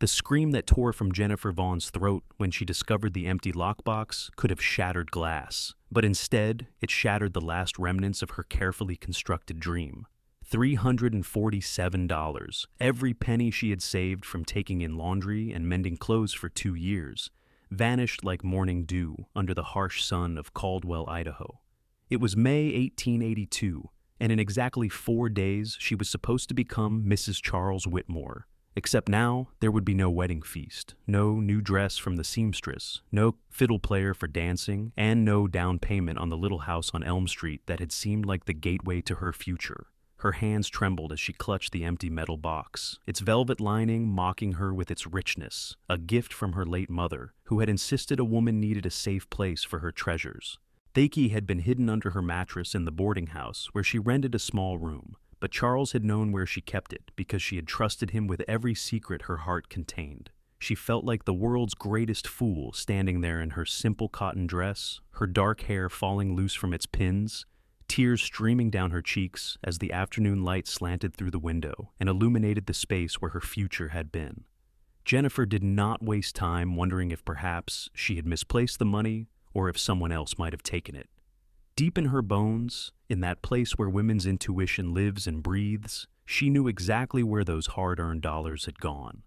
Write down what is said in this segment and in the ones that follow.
The scream that tore from Jennifer Vaughn's throat when she discovered the empty lockbox could have shattered glass, but instead, it shattered the last remnants of her carefully constructed dream. $347, every penny she had saved from taking in laundry and mending clothes for 2 years, vanished like morning dew under the harsh sun of Caldwell, Idaho. It was May 1882, and in exactly 4 days she was supposed to become Mrs. Charles Whitmore. Except now, there would be no wedding feast, no new dress from the seamstress, no fiddle player for dancing, and no down payment on the little house on Elm Street that had seemed like the gateway to her future. Her hands trembled as she clutched the empty metal box, its velvet lining mocking her with its richness, a gift from her late mother, who had insisted a woman needed a safe place for her treasures. The key had been hidden under her mattress in the boarding house, where she rented a small room, but Charles had known where she kept it because she had trusted him with every secret her heart contained. She felt like the world's greatest fool standing there in her simple cotton dress, her dark hair falling loose from its pins, tears streaming down her cheeks as the afternoon light slanted through the window and illuminated the space where her future had been. Jennifer did not waste time wondering if perhaps she had misplaced the money or if someone else might have taken it. Deep in her bones, in that place where women's intuition lives and breathes, she knew exactly where those hard-earned dollars had gone.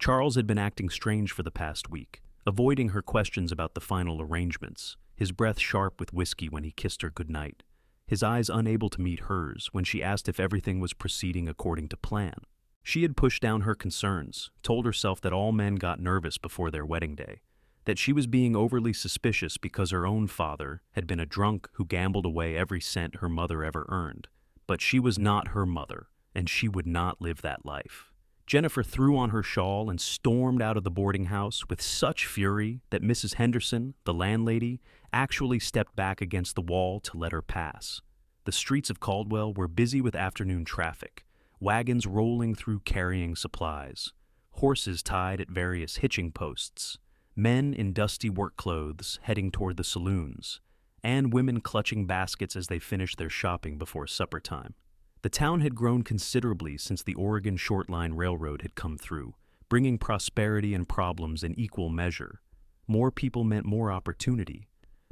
Charles had been acting strange for the past week, avoiding her questions about the final arrangements, his breath sharp with whiskey when he kissed her goodnight, his eyes unable to meet hers when she asked if everything was proceeding according to plan. She had pushed down her concerns, told herself that all men got nervous before their wedding day, that she was being overly suspicious because her own father had been a drunk who gambled away every cent her mother ever earned. But she was not her mother, and she would not live that life. Jennifer threw on her shawl and stormed out of the boarding house with such fury that Mrs. Henderson, the landlady, actually stepped back against the wall to let her pass. The streets of Caldwell were busy with afternoon traffic, wagons rolling through carrying supplies, horses tied at various hitching posts, men in dusty work clothes heading toward the saloons, and women clutching baskets as they finished their shopping before supper time. The town had grown considerably since the Oregon Short Line Railroad had come through, bringing prosperity and problems in equal measure. More people meant more opportunity,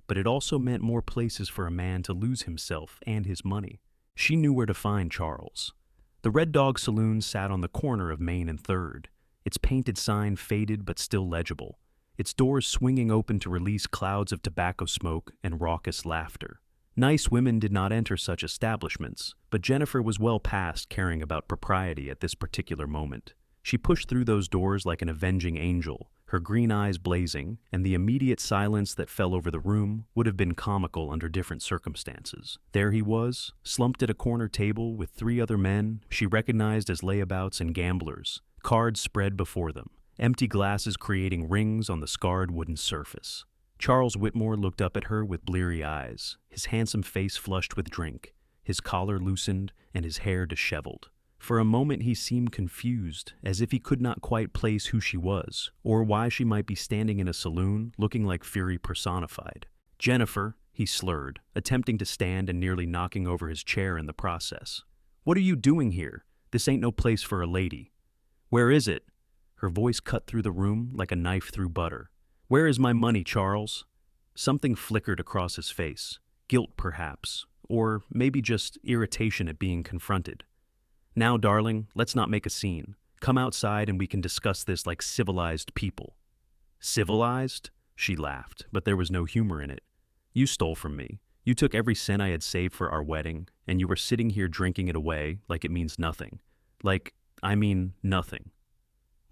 but it also meant more places for a man to lose himself and his money. She knew where to find Charles. The Red Dog Saloon sat on the corner of Main and 3rd, its painted sign faded but still legible, its doors swinging open to release clouds of tobacco smoke and raucous laughter. Nice women did not enter such establishments, but Jennifer was well past caring about propriety at this particular moment. She pushed through those doors like an avenging angel, her green eyes blazing, and the immediate silence that fell over the room would have been comical under different circumstances. There he was, slumped at a corner table with 3 other men she recognized as layabouts and gamblers, cards spread before them, empty glasses creating rings on the scarred wooden surface. Charles Whitmore looked up at her with bleary eyes, his handsome face flushed with drink, his collar loosened and his hair disheveled. For a moment he seemed confused, as if he could not quite place who she was, or why she might be standing in a saloon looking like fury personified. "Jennifer," he slurred, attempting to stand and nearly knocking over his chair in the process. "What are you doing here? This ain't no place for a lady." "Where is it?" Her voice cut through the room like a knife through butter. "Where is my money, Charles?" Something flickered across his face. Guilt, perhaps, or maybe just irritation at being confronted. "Now, darling, let's not make a scene. Come outside and we can discuss this like civilized people." "Civilized?" She laughed, but there was no humor in it. "You stole from me. You took every cent I had saved for our wedding, and you were sitting here drinking it away like it means nothing. Nothing."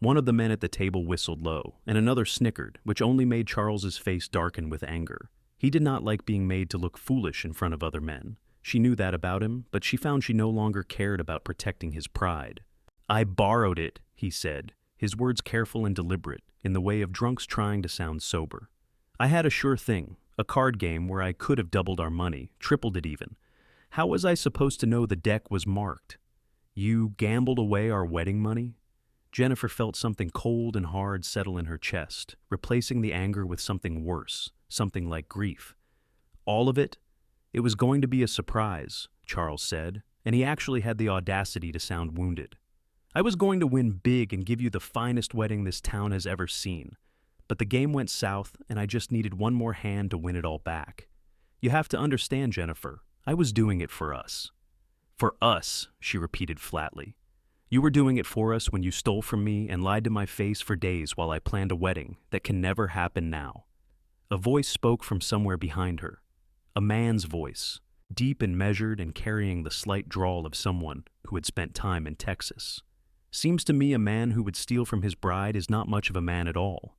One of the men at the table whistled low, and another snickered, which only made Charles's face darken with anger. He did not like being made to look foolish in front of other men. She knew that about him, but she found she no longer cared about protecting his pride. "I borrowed it," he said, his words careful and deliberate, in the way of drunks trying to sound sober. "I had a sure thing, a card game where I could have doubled our money, tripled it even. How was I supposed to know the deck was marked?" "You gambled away our wedding money?" Jennifer felt something cold and hard settle in her chest, replacing the anger with something worse, something like grief. "All of it? It was going to be a surprise," Charles said, and he actually had the audacity to sound wounded. I was going to win big and give you the finest wedding this town has ever seen. But the game went south, and I just needed one more hand to win it all back. You have to understand, Jennifer, I was doing it for us. For us, she repeated flatly. You were doing it for us when you stole from me and lied to my face for days while I planned a wedding that can never happen now. A voice spoke from somewhere behind her. A man's voice, deep and measured and carrying the slight drawl of someone who had spent time in Texas. Seems to me a man who would steal from his bride is not much of a man at all.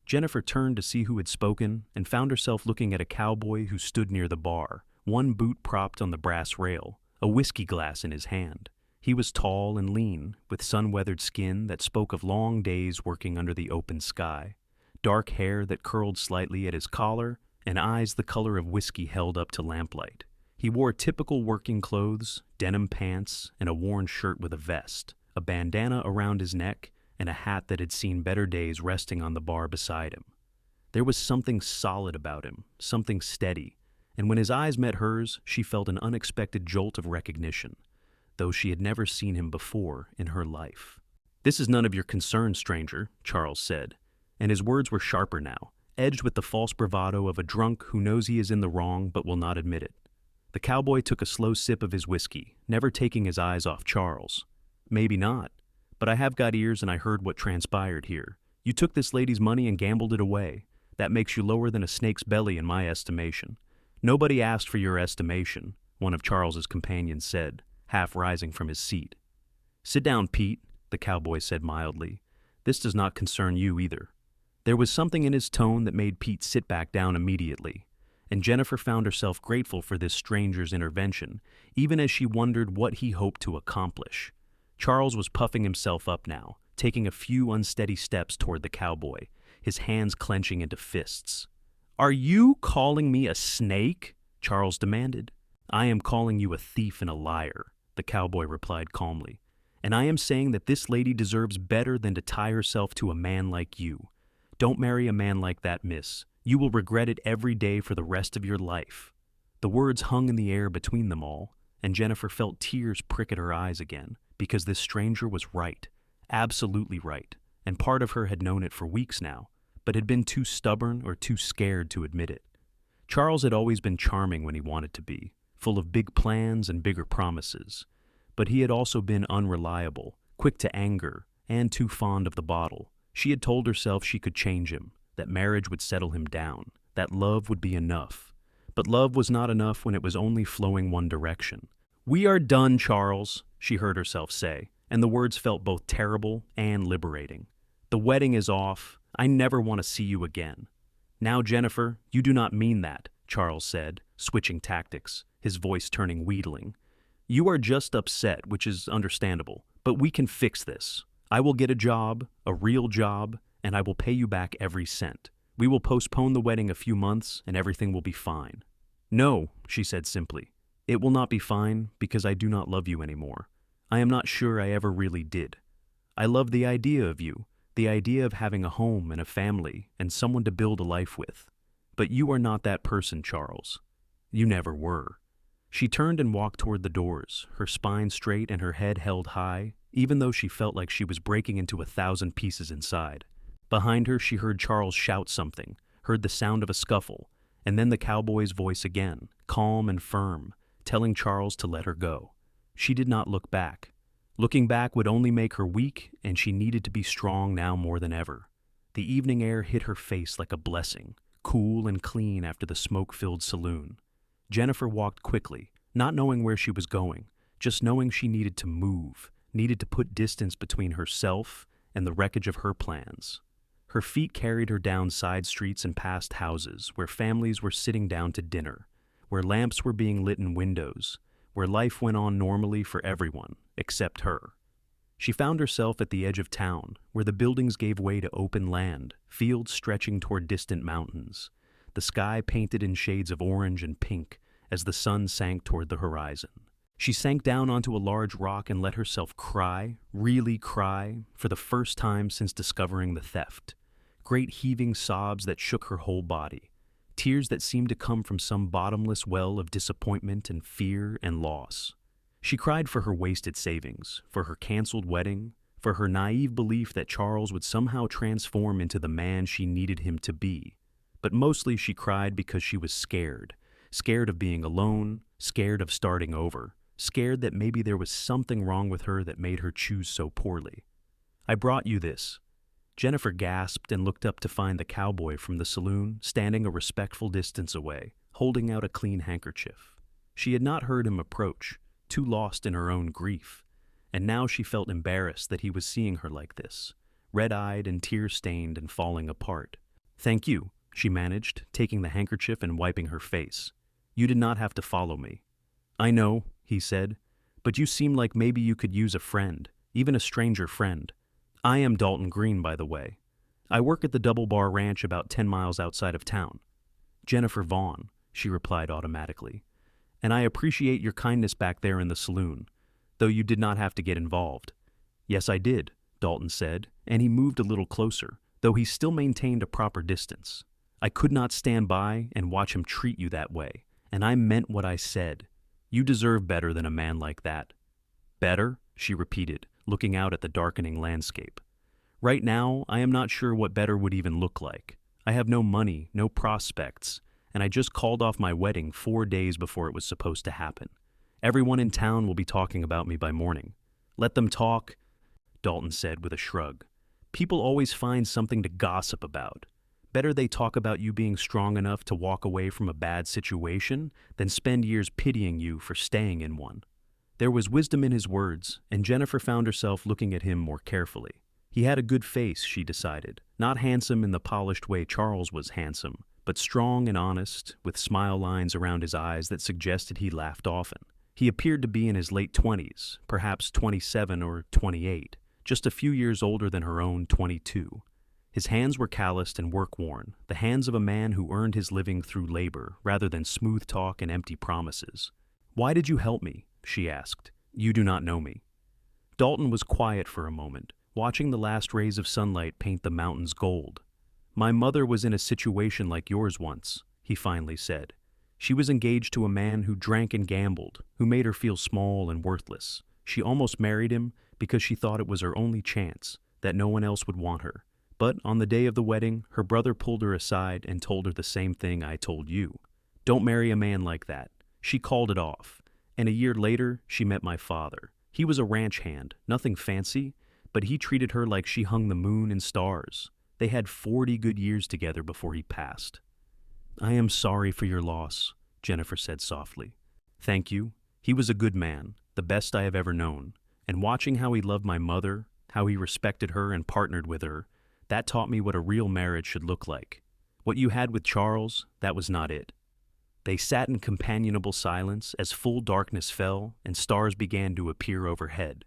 Jennifer turned to see who had spoken and found herself looking at a cowboy who stood near the bar, one boot propped on the brass rail, a whiskey glass in his hand. He was tall and lean, with sun-weathered skin that spoke of long days working under the open sky, dark hair that curled slightly at his collar, and eyes the color of whiskey held up to lamplight. He wore typical working clothes, denim pants, and a worn shirt with a vest, a bandana around his neck, and a hat that had seen better days resting on the bar beside him. There was something solid about him, something steady, and when his eyes met hers, she felt an unexpected jolt of recognition, though she had never seen him before in her life. "This is none of your concern, stranger," Charles said, and his words were sharper now, edged with the false bravado of a drunk who knows he is in the wrong but will not admit it. The cowboy took a slow sip of his whiskey, never taking his eyes off Charles. "Maybe not. But I have got ears and I heard what transpired here. You took this lady's money and gambled it away. That makes you lower than a snake's belly in my estimation." "Nobody asked for your estimation," one of Charles's companions said, half rising from his seat. "Sit down, Pete," the cowboy said mildly. "This does not concern you either." There was something in his tone that made Pete sit back down immediately, and Jennifer found herself grateful for this stranger's intervention, even as she wondered what he hoped to accomplish. Charles was puffing himself up now, taking a few unsteady steps toward the cowboy, his hands clenching into fists. "Are you calling me a snake?" Charles demanded. "I am calling you a thief and a liar," the cowboy replied calmly. "And I am saying that this lady deserves better than to tie herself to a man like you. Don't marry a man like that, miss. You will regret it every day for the rest of your life." The words hung in the air between them all, and Jennifer felt tears prick at her eyes again, because this stranger was right, absolutely right, and part of her had known it for weeks now, but had been too stubborn or too scared to admit it. Charles had always been charming when he wanted to be, full of big plans and bigger promises, but he had also been unreliable, quick to anger, and too fond of the bottle. She had told herself she could change him, that marriage would settle him down, that love would be enough. But love was not enough when it was only flowing one direction. "We are done, Charles," she heard herself say, and the words felt both terrible and liberating. "The wedding is off. I never want to see you again." "Now, Jennifer, you do not mean that," Charles said, switching tactics, his voice turning wheedling. "You are just upset, which is understandable, but we can fix this. I will get a job, a real job, and I will pay you back every cent. We will postpone the wedding a few months, and everything will be fine." "No," she said simply. "It will not be fine because I do not love you anymore. I am not sure I ever really did. I love the idea of you, the idea of having a home and a family and someone to build a life with. But you are not that person, Charles. You never were." She turned and walked toward the doors, her spine straight and her head held high, even though she felt like she was breaking into 1,000 pieces inside. Behind her, she heard Charles shout something, heard the sound of a scuffle, and then the cowboy's voice again, calm and firm, telling Charles to let her go. She did not look back. Looking back would only make her weak, and she needed to be strong now more than ever. The evening air hit her face like a blessing, cool and clean after the smoke-filled saloon. Jennifer walked quickly, not knowing where she was going, just knowing she needed to move, needed to put distance between herself and the wreckage of her plans. Her feet carried her down side streets and past houses where families were sitting down to dinner, where lamps were being lit in windows, where life went on normally for everyone, except her. She found herself at the edge of town, where the buildings gave way to open land, fields stretching toward distant mountains, the sky painted in shades of orange and pink as the sun sank toward the horizon. She sank down onto a large rock and let herself cry, really cry, for the first time since discovering the theft. Great heaving sobs that shook her whole body, tears that seemed to come from some bottomless well of disappointment and fear and loss. She cried for her wasted savings, for her canceled wedding, for her naive belief that Charles would somehow transform into the man she needed him to be. But mostly she cried because she was scared. Scared of being alone, scared of starting over, scared that maybe there was something wrong with her that made her choose so poorly. "I brought you this." Jennifer gasped and looked up to find the cowboy from the saloon standing a respectful distance away, holding out a clean handkerchief. She had not heard him approach, too lost in her own grief, and now she felt embarrassed that he was seeing her like this, red-eyed and tear-stained and falling apart. "Thank you," she managed, taking the handkerchief and wiping her face. "You did not have to follow me." "I know," he said, "but you seem like maybe you could use a friend, even a stranger friend. I am Dalton Greene, by the way. I work at the Double Bar Ranch about 10 miles outside of town." "Jennifer Vaughn," she replied automatically. "And I appreciate your kindness back there in the saloon, though you did not have to get involved." "Yes, I did," Dalton said, and he moved a little closer, though he still maintained a proper distance. "I could not stand by and watch him treat you that way, and I meant what I said. You deserve better than a man like that." "Better?" she repeated, looking out at the darkening landscape. "Right now, I am not sure what better would even look like. I have no money, no prospects, and I just called off my wedding 4 days before it was supposed to happen. Everyone in town will be talking about me by morning." "Let them talk," Dalton said with a shrug. "People always find something to gossip about. Better they talk about you being strong enough to walk away from a bad situation than spend years pitying you for staying in one." There was wisdom in his words, and Jennifer found herself looking at him more carefully. He had a good face, she decided, not handsome in the polished way Charles was handsome, but strong and honest, with smile lines around his eyes that suggested he laughed often. He appeared to be in his late 20s, perhaps 27 or 28, just a few years older than her own 22. His hands were calloused and work-worn, the hands of a man who earned his living through labor rather than smooth talk and empty promises. "Why did you help me?" she asked. "You do not know me." Dalton was quiet for a moment, watching the last rays of sunlight paint the mountains gold. "My mother was in a situation like yours once," he finally said. "She was engaged to a man who drank and gambled, who made her feel small and worthless. She almost married him because she thought it was her only chance, that no one else would want her. But on the day of the wedding, her brother pulled her aside and told her the same thing I told you. Don't marry a man like that. She called it off. And a year later, she met my father. He was a ranch hand, nothing fancy, but he treated her like she hung the moon and stars. They had 40 good years together before he passed." "I am sorry for your loss," Jennifer said softly. "Thank you. He was a good man, the best I have ever known. And watching how he loved my mother, how he respected her and partnered with her, that taught me what a real marriage should look like. What you had with Charles, that was not it." They sat in companionable silence as full darkness fell and stars began to appear overhead.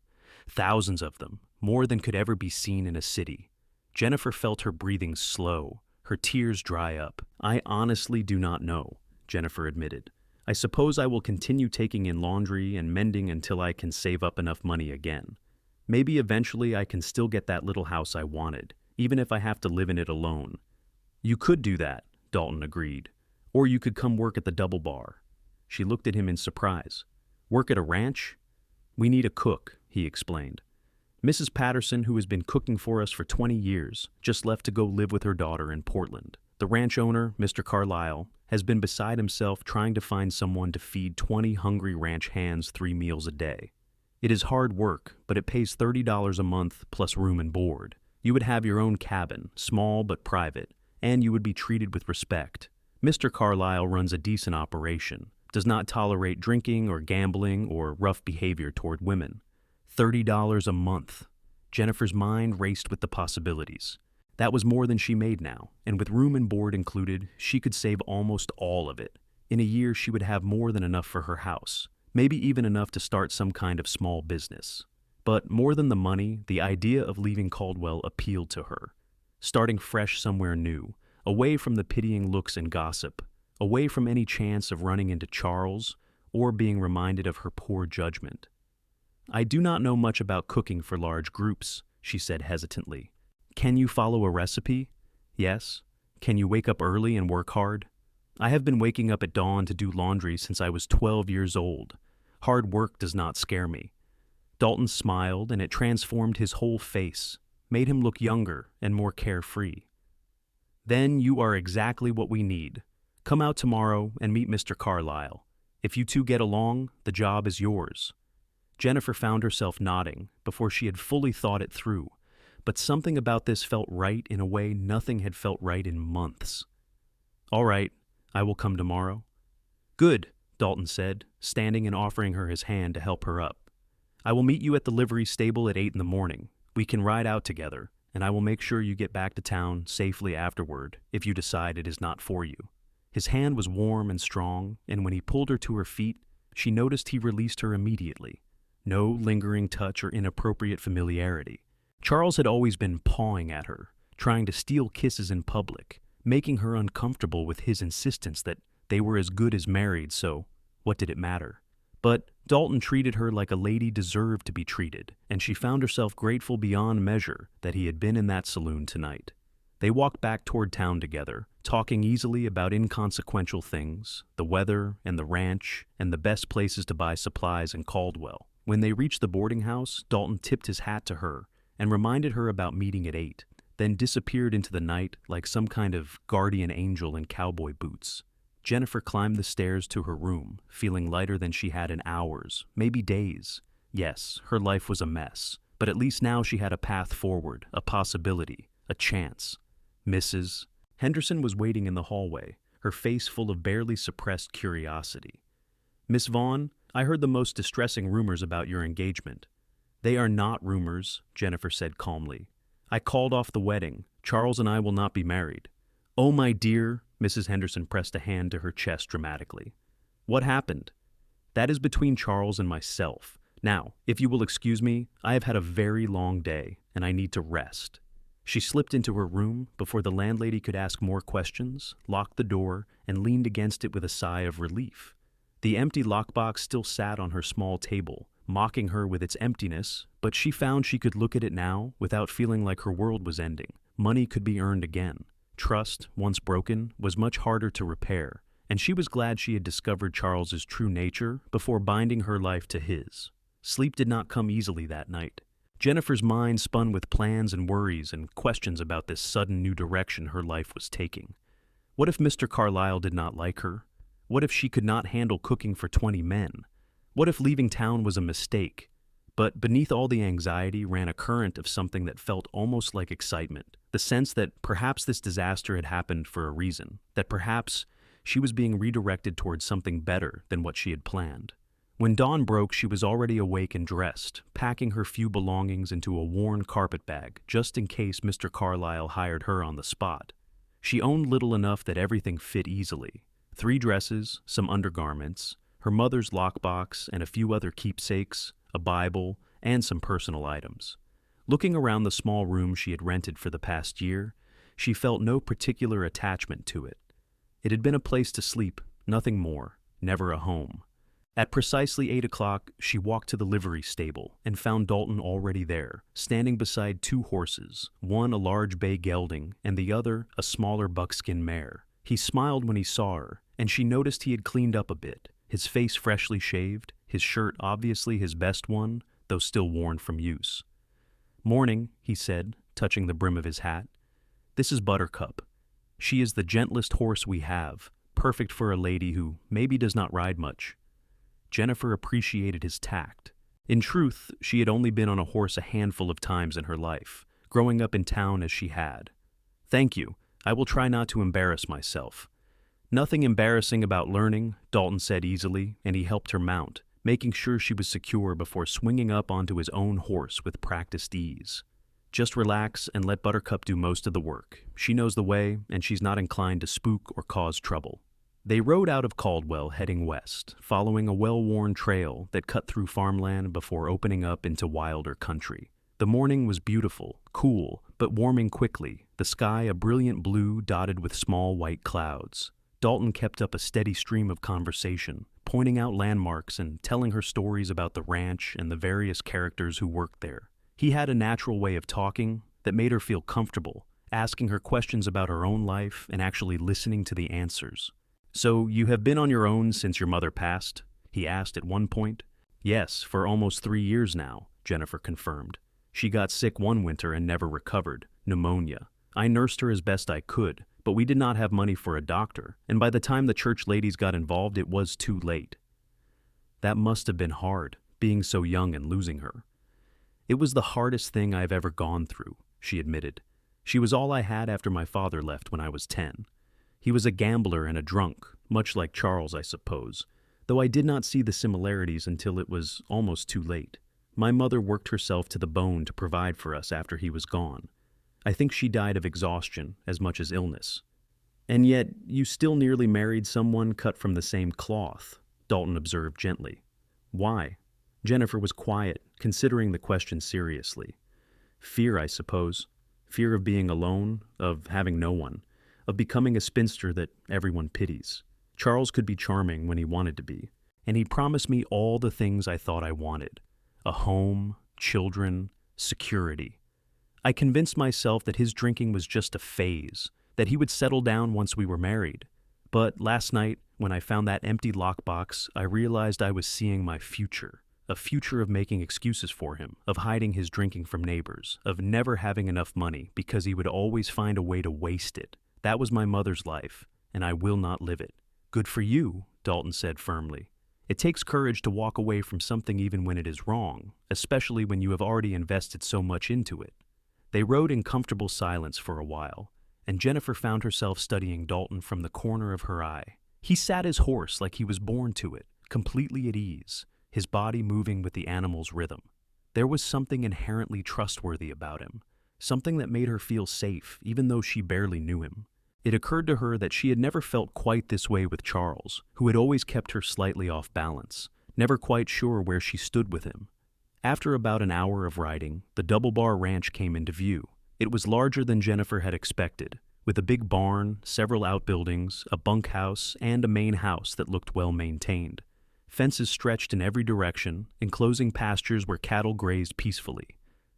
Thousands of them, more than could ever be seen in a city. Jennifer felt her breathing slow, her tears dry up. "I honestly do not know," Jennifer admitted. "I suppose I will continue taking in laundry and mending until I can save up enough money again. Maybe eventually I can still get that little house I wanted, even if I have to live in it alone." "You could do that," Dalton agreed. "Or you could come work at the Double Bar." She looked at him in surprise. "Work at a ranch?" "We need a cook," he explained. "Mrs. Patterson, who has been cooking for us for 20 years, just left to go live with her daughter in Portland. The ranch owner, Mr. Carlisle, has been beside himself trying to find someone to feed 20 hungry ranch hands 3 meals a day. It is hard work, but it pays $30 a month plus room and board. You would have your own cabin, small but private, and you would be treated with respect. Mr. Carlisle runs a decent operation, does not tolerate drinking or gambling or rough behavior toward women. $30 a month. Jennifer's mind raced with the possibilities. That was more than she made now, and with room and board included, she could save almost all of it. In a year, she would have more than enough for her house, maybe even enough to start some kind of small business. But more than the money, the idea of leaving Caldwell appealed to her. Starting fresh somewhere new, away from the pitying looks and gossip, away from any chance of running into Charles or being reminded of her poor judgment. "I do not know much about cooking for large groups," she said hesitantly. "Can you follow a recipe?" "Yes." "Can you wake up early and work hard?" "I have been waking up at dawn to do laundry since I was 12 years old. Hard work does not scare me." Dalton smiled, and it transformed his whole face, made him look younger and more carefree. "Then you are exactly what we need. Come out tomorrow and meet Mr. Carlyle. If you two get along, the job is yours." Jennifer found herself nodding before she had fully thought it through, but something about this felt right in a way nothing had felt right in months. "All right, I will come tomorrow." "Good," Dalton said, standing and offering her his hand to help her up. "I will meet you at the livery stable at 8 in the morning. We can ride out together, and I will make sure you get back to town safely afterward if you decide it is not for you." His hand was warm and strong, and when he pulled her to her feet, she noticed he released her immediately. No lingering touch or inappropriate familiarity. Charles had always been pawing at her, trying to steal kisses in public, making her uncomfortable with his insistence that they were as good as married, so what did it matter? But Dalton treated her like a lady deserved to be treated, and she found herself grateful beyond measure that he had been in that saloon tonight. They walked back toward town together, talking easily about inconsequential things, the weather and the ranch, and the best places to buy supplies in Caldwell. When they reached the boarding house, Dalton tipped his hat to her and reminded her about meeting at 8, then disappeared into the night like some kind of guardian angel in cowboy boots. Jennifer climbed the stairs to her room, feeling lighter than she had in hours, maybe days. Yes, her life was a mess, but at least now she had a path forward, a possibility, a chance. Mrs. Henderson was waiting in the hallway, her face full of barely suppressed curiosity. "Miss Vaughn, I heard the most distressing rumors about your engagement." "They are not rumors," Jennifer said calmly. "I called off the wedding. Charles and I will not be married." "Oh, my dear," Mrs. Henderson pressed a hand to her chest dramatically. "What happened?" "That is between Charles and myself. Now, if you will excuse me, I have had a very long day, and I need to rest." She slipped into her room before the landlady could ask more questions, locked the door, and leaned against it with a sigh of relief. The empty lockbox still sat on her small table, mocking her with its emptiness, but she found she could look at it now without feeling like her world was ending. Money could be earned again. Trust, once broken, was much harder to repair, and she was glad she had discovered Charles's true nature before binding her life to his. Sleep did not come easily that night. Jennifer's mind spun with plans and worries and questions about this sudden new direction her life was taking. What if Mr. Carlyle did not like her? What if she could not handle cooking for 20 men? What if leaving town was a mistake? But beneath all the anxiety ran a current of something that felt almost like excitement, the sense that perhaps this disaster had happened for a reason, that perhaps she was being redirected towards something better than what she had planned. When dawn broke, she was already awake and dressed, packing her few belongings into a worn carpet bag, just in case Mr. Carlyle hired her on the spot. She owned little enough that everything fit easily. 3 dresses, some undergarments, her mother's lockbox, and a few other keepsakes, a Bible, and some personal items. Looking around the small room she had rented for the past year, she felt no particular attachment to it. It had been a place to sleep, nothing more, never a home. At precisely 8 o'clock, she walked to the livery stable and found Dalton already there, standing beside 2 horses, one a large bay gelding and the other a smaller buckskin mare. He smiled when he saw her, and she noticed he had cleaned up a bit, his face freshly shaved, his shirt obviously his best one, though still worn from use. "Morning," he said, touching the brim of his hat. "This is Buttercup. She is the gentlest horse we have, perfect for a lady who maybe does not ride much." Jennifer appreciated his tact. In truth, she had only been on a horse a handful of times in her life, growing up in town as she had. "Thank you. I will try not to embarrass myself." "Nothing embarrassing about learning," Dalton said easily, and he helped her mount, making sure she was secure before swinging up onto his own horse with practiced ease. "Just relax and let Buttercup do most of the work. She knows the way, and she's not inclined to spook or cause trouble." They rode out of Caldwell, heading west, following a well-worn trail that cut through farmland before opening up into wilder country. The morning was beautiful, cool, but warming quickly, the sky a brilliant blue dotted with small white clouds. Dalton kept up a steady stream of conversation, pointing out landmarks and telling her stories about the ranch and the various characters who worked there. He had a natural way of talking that made her feel comfortable, asking her questions about her own life and actually listening to the answers. "So you have been on your own since your mother passed?" he asked at one point. "Yes, for almost 3 years now. Jennifer confirmed. She got sick one winter and never recovered, pneumonia. I nursed her as best I could, but we did not have money for a doctor, and by the time the church ladies got involved, it was too late. That must have been hard, being so young and losing her. It was the hardest thing I've ever gone through, she admitted. She was all I had after my father left when I was 10. He was a gambler and a drunk, much like Charles, I suppose, though I did not see the similarities until it was almost too late. My mother worked herself to the bone to provide for us after he was gone. I think she died of exhaustion as much as illness. And yet, you still nearly married someone cut from the same cloth, Dalton observed gently. Why? Jennifer was quiet, considering the question seriously. Fear, I suppose. Fear of being alone, of having no one, of becoming a spinster that everyone pities. Charles could be charming when he wanted to be, and he promised me all the things I thought I wanted. A home, children, security. I convinced myself that his drinking was just a phase, that he would settle down once we were married. But last night, when I found that empty lockbox, I realized I was seeing my future. A future of making excuses for him, of hiding his drinking from neighbors, of never having enough money because he would always find a way to waste it. That was my mother's life, and I will not live it. Good for you, Dalton said firmly. It takes courage to walk away from something even when it is wrong, especially when you have already invested so much into it. They rode in comfortable silence for a while, and Jennifer found herself studying Dalton from the corner of her eye. He sat his horse like he was born to it, completely at ease, his body moving with the animal's rhythm. There was something inherently trustworthy about him, something that made her feel safe, even though she barely knew him. It occurred to her that she had never felt quite this way with Charles, who had always kept her slightly off balance, never quite sure where she stood with him. After about an hour of riding, the Double Bar Ranch came into view. It was larger than Jennifer had expected, with a big barn, several outbuildings, a bunkhouse, and a main house that looked well maintained. Fences stretched in every direction, enclosing pastures where cattle grazed peacefully.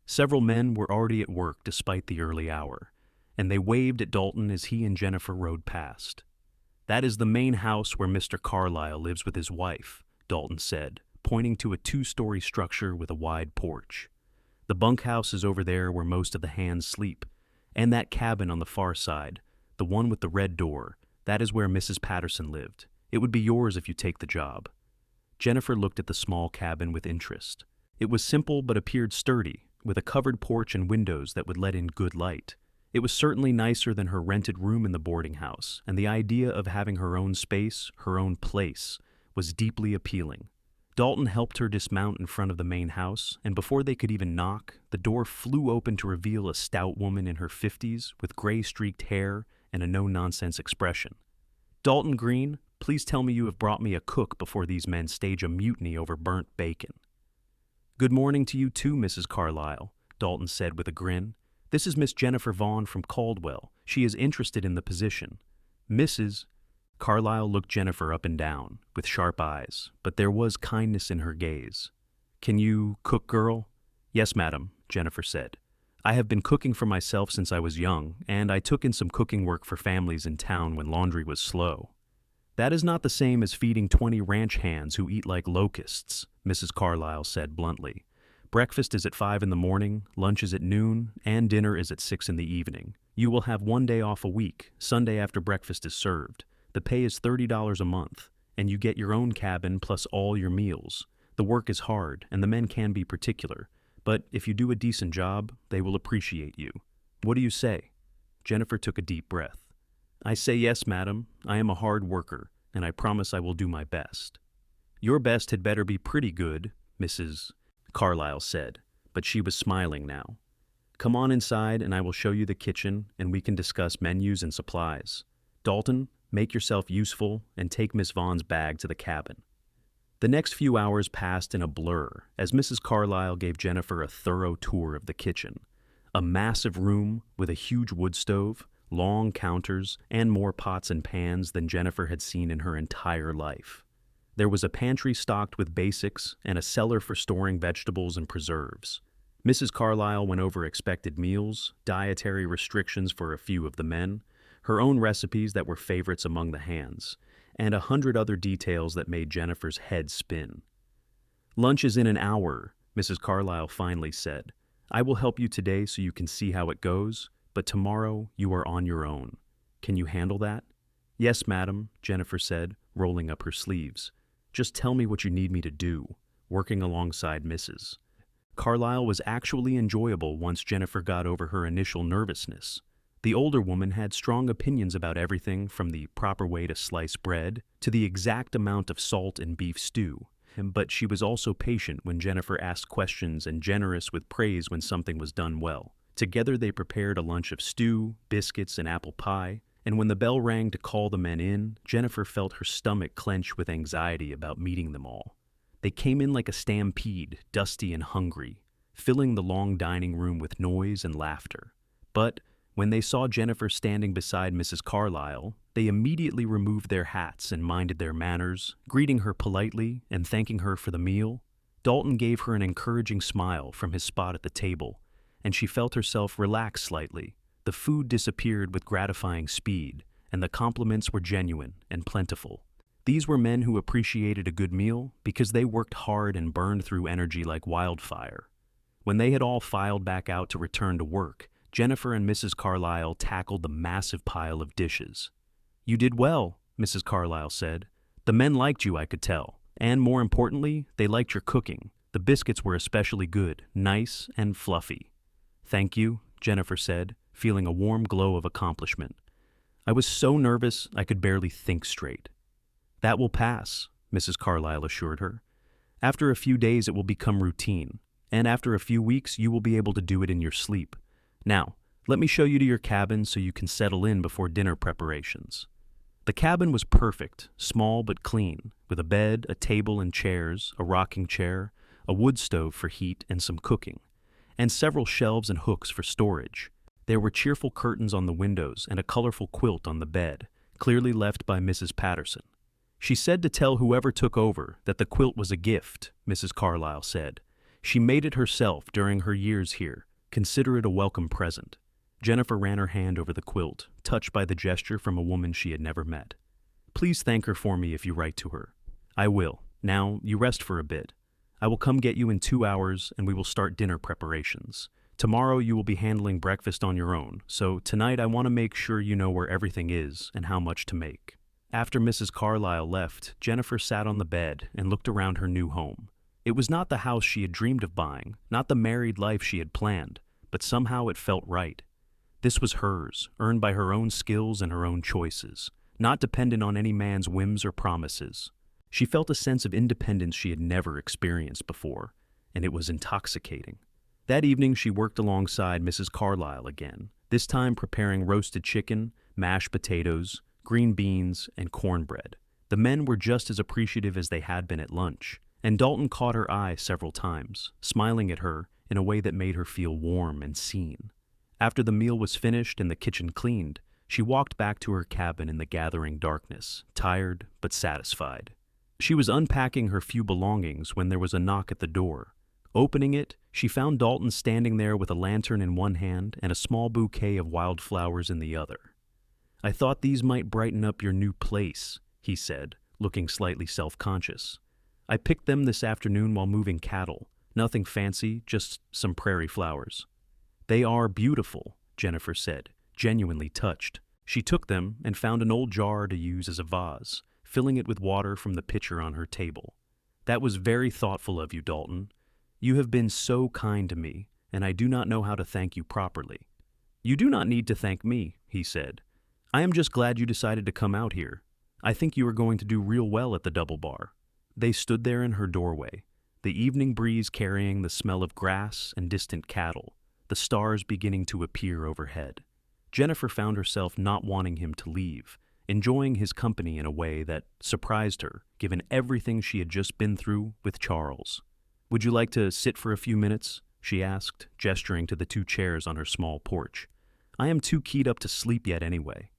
Several men were already at work despite the early hour, and they waved at Dalton as he and Jennifer rode past. That is the main house where Mr. Carlyle lives with his wife, Dalton said, pointing to a 2-story structure with a wide porch. The bunkhouse is over there where most of the hands sleep, and that cabin on the far side, the one with the red door, that is where Mrs. Patterson lived. It would be yours if you take the job. Jennifer looked at the small cabin with interest. It was simple but appeared sturdy, with a covered porch and windows that would let in good light. It was certainly nicer than her rented room in the boarding house, and the idea of having her own space, her own place, was deeply appealing. Dalton helped her dismount in front of the main house, and before they could even knock, the door flew open to reveal a stout woman in her 50s with gray-streaked hair and a no-nonsense expression. Dalton Greene, please tell me you have brought me a cook before these men stage a mutiny over burnt bacon. Good morning to you too, Mrs. Carlyle, Dalton said with a grin. This is Miss Jennifer Vaughn from Caldwell. She is interested in the position. Mrs. Carlyle looked Jennifer up and down, with sharp eyes, but there was kindness in her gaze. Can you cook, girl? Yes, madam, Jennifer said. I have been cooking for myself since I was young, and I took in some cooking work for families in town when laundry was slow. That is not the same as feeding 20 ranch hands who eat like locusts, Mrs. Carlyle said bluntly. Breakfast is at 5 in the morning, lunch is at noon, and dinner is at 6 in the evening. You will have one day off a week, Sunday after breakfast is served. The pay is $30 a month, and you get your own cabin plus all your meals. The work is hard, and the men can be particular, but if you do a decent job, they will appreciate you. What do you say? Jennifer took a deep breath. I say yes, madam. I am a hard worker, and I promise I will do my best. Your best had better be pretty good, Mrs. Carlyle said, but she was smiling now. Come on inside, and I will show you the kitchen, and we can discuss menus and supplies. Dalton, make yourself useful, and take Miss Vaughn's bag to the cabin. The next few hours passed in a blur as Mrs. Carlyle gave Jennifer a thorough tour of the kitchen. A massive room with a huge wood stove, long counters, and more pots and pans than Jennifer had seen in her entire life. There was a pantry stocked with basics and a cellar for storing vegetables and preserves. Mrs. Carlyle went over expected meals, dietary restrictions for a few of the men, her own recipes that were favorites among the hands, and 100 other details that made Jennifer's head spin. Lunch is in an hour, Mrs. Carlyle finally said. "I will help you today so you can see how it goes, but tomorrow you are on your own. Can you handle that?" "Yes, madam," Jennifer said, rolling up her sleeves. "Just tell me what you need me to do," working alongside Mrs. Carlyle was actually enjoyable once Jennifer got over her initial nervousness. The older woman had strong opinions about everything from the proper way to slice bread to the exact amount of salt in beef stew, but she was also patient when Jennifer asked questions and generous with praise when something was done well. Together they prepared a lunch of stew, biscuits, and apple pie, and when the bell rang to call the men in, Jennifer felt her stomach clench with anxiety about meeting them all. They came in like a stampede, dusty and hungry, filling the long dining room with noise and laughter. But when they saw Jennifer standing beside Mrs. Carlyle, they immediately removed their hats and minded their manners, greeting her politely and thanking her for the meal. Dalton gave her an encouraging smile from his spot at the table, and she felt herself relax slightly. The food disappeared with gratifying speed, and the compliments were genuine and plentiful. These were men who appreciated a good meal because they worked hard and burned through energy like wildfire. When they had all filed back out to return to work, Jennifer and Mrs. Carlyle tackled the massive pile of dishes. "You did well," Mrs. Carlyle said. "The men liked you, I could tell. And more importantly, they liked your cooking. The biscuits were especially good, nice and fluffy." "Thank you," Jennifer said, feeling a warm glow of accomplishment. "I was so nervous I could barely think straight." "That will pass," Mrs. Carlyle assured her. "After a few days it will become routine, and after a few weeks you will be able to do it in your sleep. Now, let me show you to your cabin so you can settle in before dinner preparations." The cabin was perfect, small but clean, with a bed, a table and chairs, a rocking chair, a wood stove for heat and some cooking, and several shelves and hooks for storage. There were cheerful curtains on the windows and a colorful quilt on the bed, clearly left by Mrs. Patterson. "She said to tell whoever took over that the quilt was a gift," Mrs. Carlyle said. "She made it herself during her years here. Consider it a welcome present." Jennifer ran her hand over the quilt, touched by the gesture from a woman she had never met. "Please thank her for me if you write to her." "I will. Now, you rest for a bit. I will come get you in 2 hours and we will start dinner preparations. Tomorrow you will be handling breakfast on your own, so tonight I want to make sure you know where everything is and how much to make." After Mrs. Carlyle left, Jennifer sat on the bed and looked around her new home. It was not the house she had dreamed of buying, not the married life she had planned, but somehow it felt right. This was hers, earned by her own skills and her own choices, not dependent on any man's whims or promises. She felt a sense of independence she had never experienced before, and it was intoxicating. That evening she worked alongside Mrs. Carlyle again, this time preparing roasted chicken, mashed potatoes, green beans, and cornbread. The men were just as appreciative as they had been at lunch, and Dalton caught her eye several times, smiling at her in a way that made her feel warm and seen. After the meal was finished and the kitchen cleaned, she walked back to her cabin in the gathering darkness, tired but satisfied. She was unpacking her few belongings when there was a knock at the door. Opening it, she found Dalton standing there with a lantern in one hand and a small bouquet of wildflowers in the other. "I thought these might brighten up your new place," he said, looking slightly self-conscious. "I picked them this afternoon while moving cattle. Nothing fancy, just some prairie flowers." "They are beautiful," Jennifer said, genuinely touched. She took them and found an old jar to use as a vase, filling it with water from the pitcher on her table. "That was very thoughtful of you, Dalton. You have been so kind to me, and I do not know how to thank you properly." "You do not need to thank me," he said. "I am just glad you decided to come out here. I think you are going to do real well at the Double Bar." They stood there in her doorway, the evening breeze carrying the smell of grass and distant cattle, the stars beginning to appear overhead. Jennifer found herself not wanting him to leave, enjoying his company in a way that surprised her, given everything she had just been through with Charles. "Would you like to sit for a few minutes?" she asked, gesturing to the 2 chairs on her small porch. "I am too keyed up to sleep yet anyway."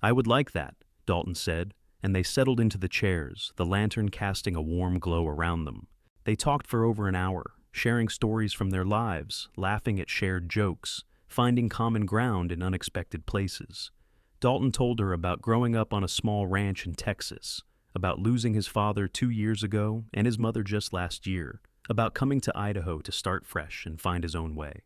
"I would like that," Dalton said, and they settled into the chairs, the lantern casting a warm glow around them. They talked for over an hour, sharing stories from their lives, laughing at shared jokes, finding common ground in unexpected places. Dalton told her about growing up on a small ranch in Texas, about losing his father 2 years ago and his mother just last year, about coming to Idaho to start fresh and find his own way.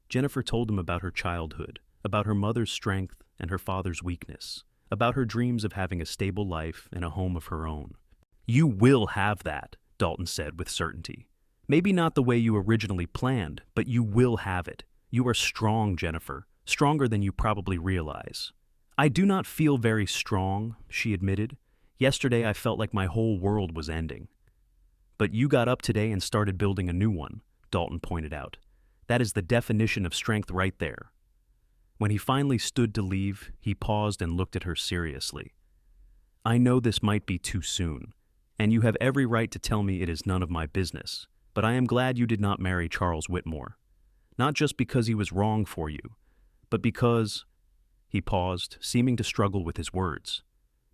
Jennifer told him about her childhood, about her mother's strength and her father's weakness, about her dreams of having a stable life and a home of her own. "You will have that," Dalton said with certainty. "Maybe not the way you originally planned, but you will have it. You are strong, Jennifer, stronger than you probably realize." "I do not feel very strong," she admitted. "Yesterday I felt like my whole world was ending." "But you got up today and started building a new one," Dalton pointed out. "That is the definition of strength right there." When he finally stood to leave, he paused and looked at her seriously. "I know this might be too soon, and you have every right to tell me it is none of my business, but I am glad you did not marry Charles Whitmore. Not just because he was wrong for you, but because—" He paused, seeming to struggle with his words.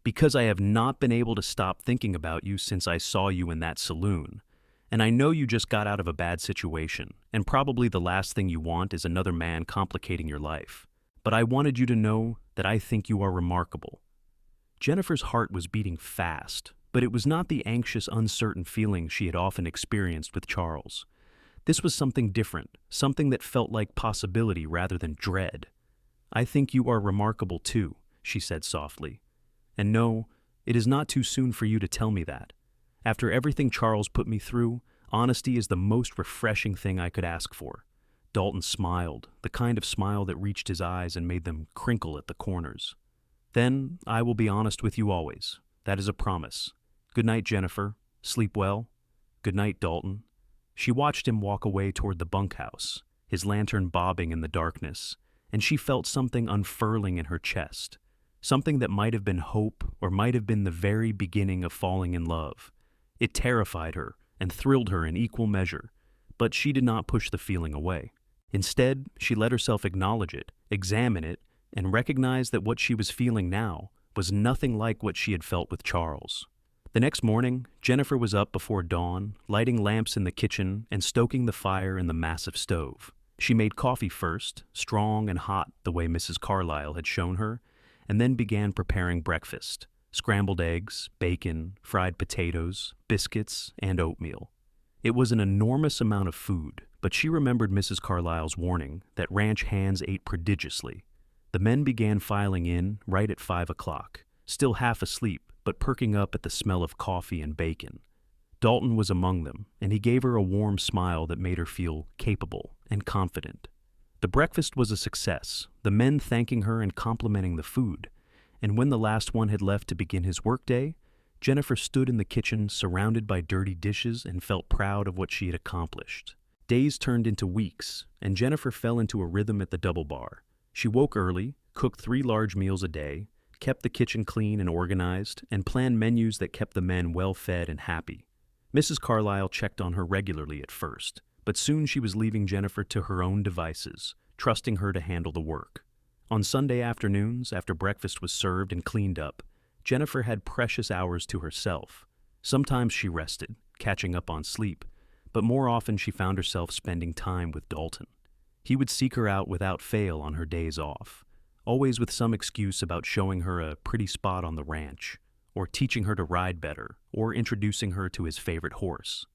"Because I have not been able to stop thinking about you since I saw you in that saloon. And I know you just got out of a bad situation, and probably the last thing you want is another man complicating your life. But I wanted you to know that I think you are remarkable." Jennifer's heart was beating fast, but it was not the anxious, uncertain feeling she had often experienced with Charles. This was something different, something that felt like possibility rather than dread. "I think you are remarkable too," she said softly. "And no, it is not too soon for you to tell me that. After everything Charles put me through, honesty is the most refreshing thing I could ask for." Dalton smiled, the kind of smile that reached his eyes and made them crinkle at the corners. "Then I will be honest with you always. That is a promise. Good night, Jennifer. Sleep well." "Good night, Dalton." She watched him walk away toward the bunkhouse, his lantern bobbing in the darkness, and she felt something unfurling in her chest, something that might have been hope or might have been the very beginning of falling in love. It terrified her and thrilled her in equal measure, but she did not push the feeling away. Instead, she let herself acknowledge it, examine it, and recognize that what she was feeling now was nothing like what she had felt with Charles. The next morning, Jennifer was up before dawn, lighting lamps in the kitchen and stoking the fire in the massive stove. She made coffee first, strong and hot the way Mrs. Carlyle had shown her, and then began preparing breakfast: scrambled eggs, bacon, fried potatoes, biscuits, and oatmeal. It was an enormous amount of food, but she remembered Mrs. Carlyle's warning that ranch hands ate prodigiously. The men began filing in right at 5 o'clock, still half asleep, but perking up at the smell of coffee and bacon. Dalton was among them, and he gave her a warm smile that made her feel capable and confident. The breakfast was a success, the men thanking her and complimenting the food, and when the last one had left to begin his workday, Jennifer stood in the kitchen surrounded by dirty dishes and felt proud of what she had accomplished. Days turned into weeks, and Jennifer fell into a rhythm at the double bar. She woke early, cooked 3 large meals a day, kept the kitchen clean and organized, and planned menus that kept the men well fed and happy. Mrs. Carlyle checked on her regularly at first, but soon she was leaving Jennifer to her own devices, trusting her to handle the work. On Sunday afternoons, after breakfast was served and cleaned up, Jennifer had precious hours to herself. Sometimes she rested, catching up on sleep, but more often she found herself spending time with Dalton. He would seek her out without fail on her days off, always with some excuse about showing her a pretty spot on the ranch, or teaching her to ride better, or introducing her to his favorite horse.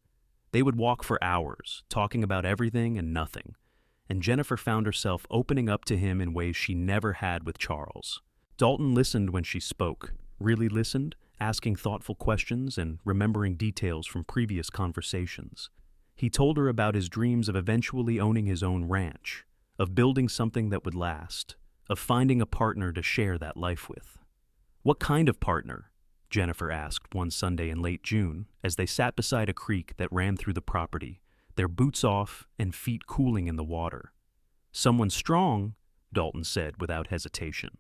They would walk for hours, talking about everything and nothing, and Jennifer found herself opening up to him in ways she never had with Charles. Dalton listened when she spoke, really listened, asking thoughtful questions and remembering details from previous conversations. He told her about his dreams of eventually owning his own ranch, of building something that would last, of finding a partner to share that life with. "What kind of partner?" Jennifer asked one Sunday in late June as they sat beside a creek that ran through the property, their boots off and feet cooling in the water. "Someone strong," Dalton said without hesitation.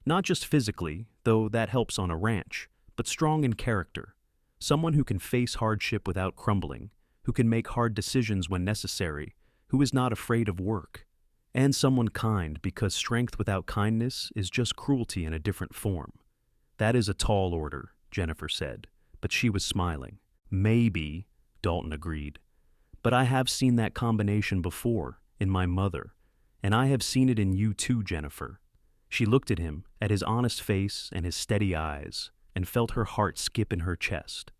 "Not just physically, though that helps on a ranch, but strong in character. Someone who can face hardship without crumbling, who can make hard decisions when necessary, who is not afraid of work. And someone kind, because strength without kindness is just cruelty in a different form." "That is a tall order," Jennifer said, but she was smiling. "Maybe," Dalton agreed. "But I have seen that combination before, in my mother, and I have seen it in you too, Jennifer." She looked at him, at his honest face and his steady eyes, and felt her heart skip in her chest.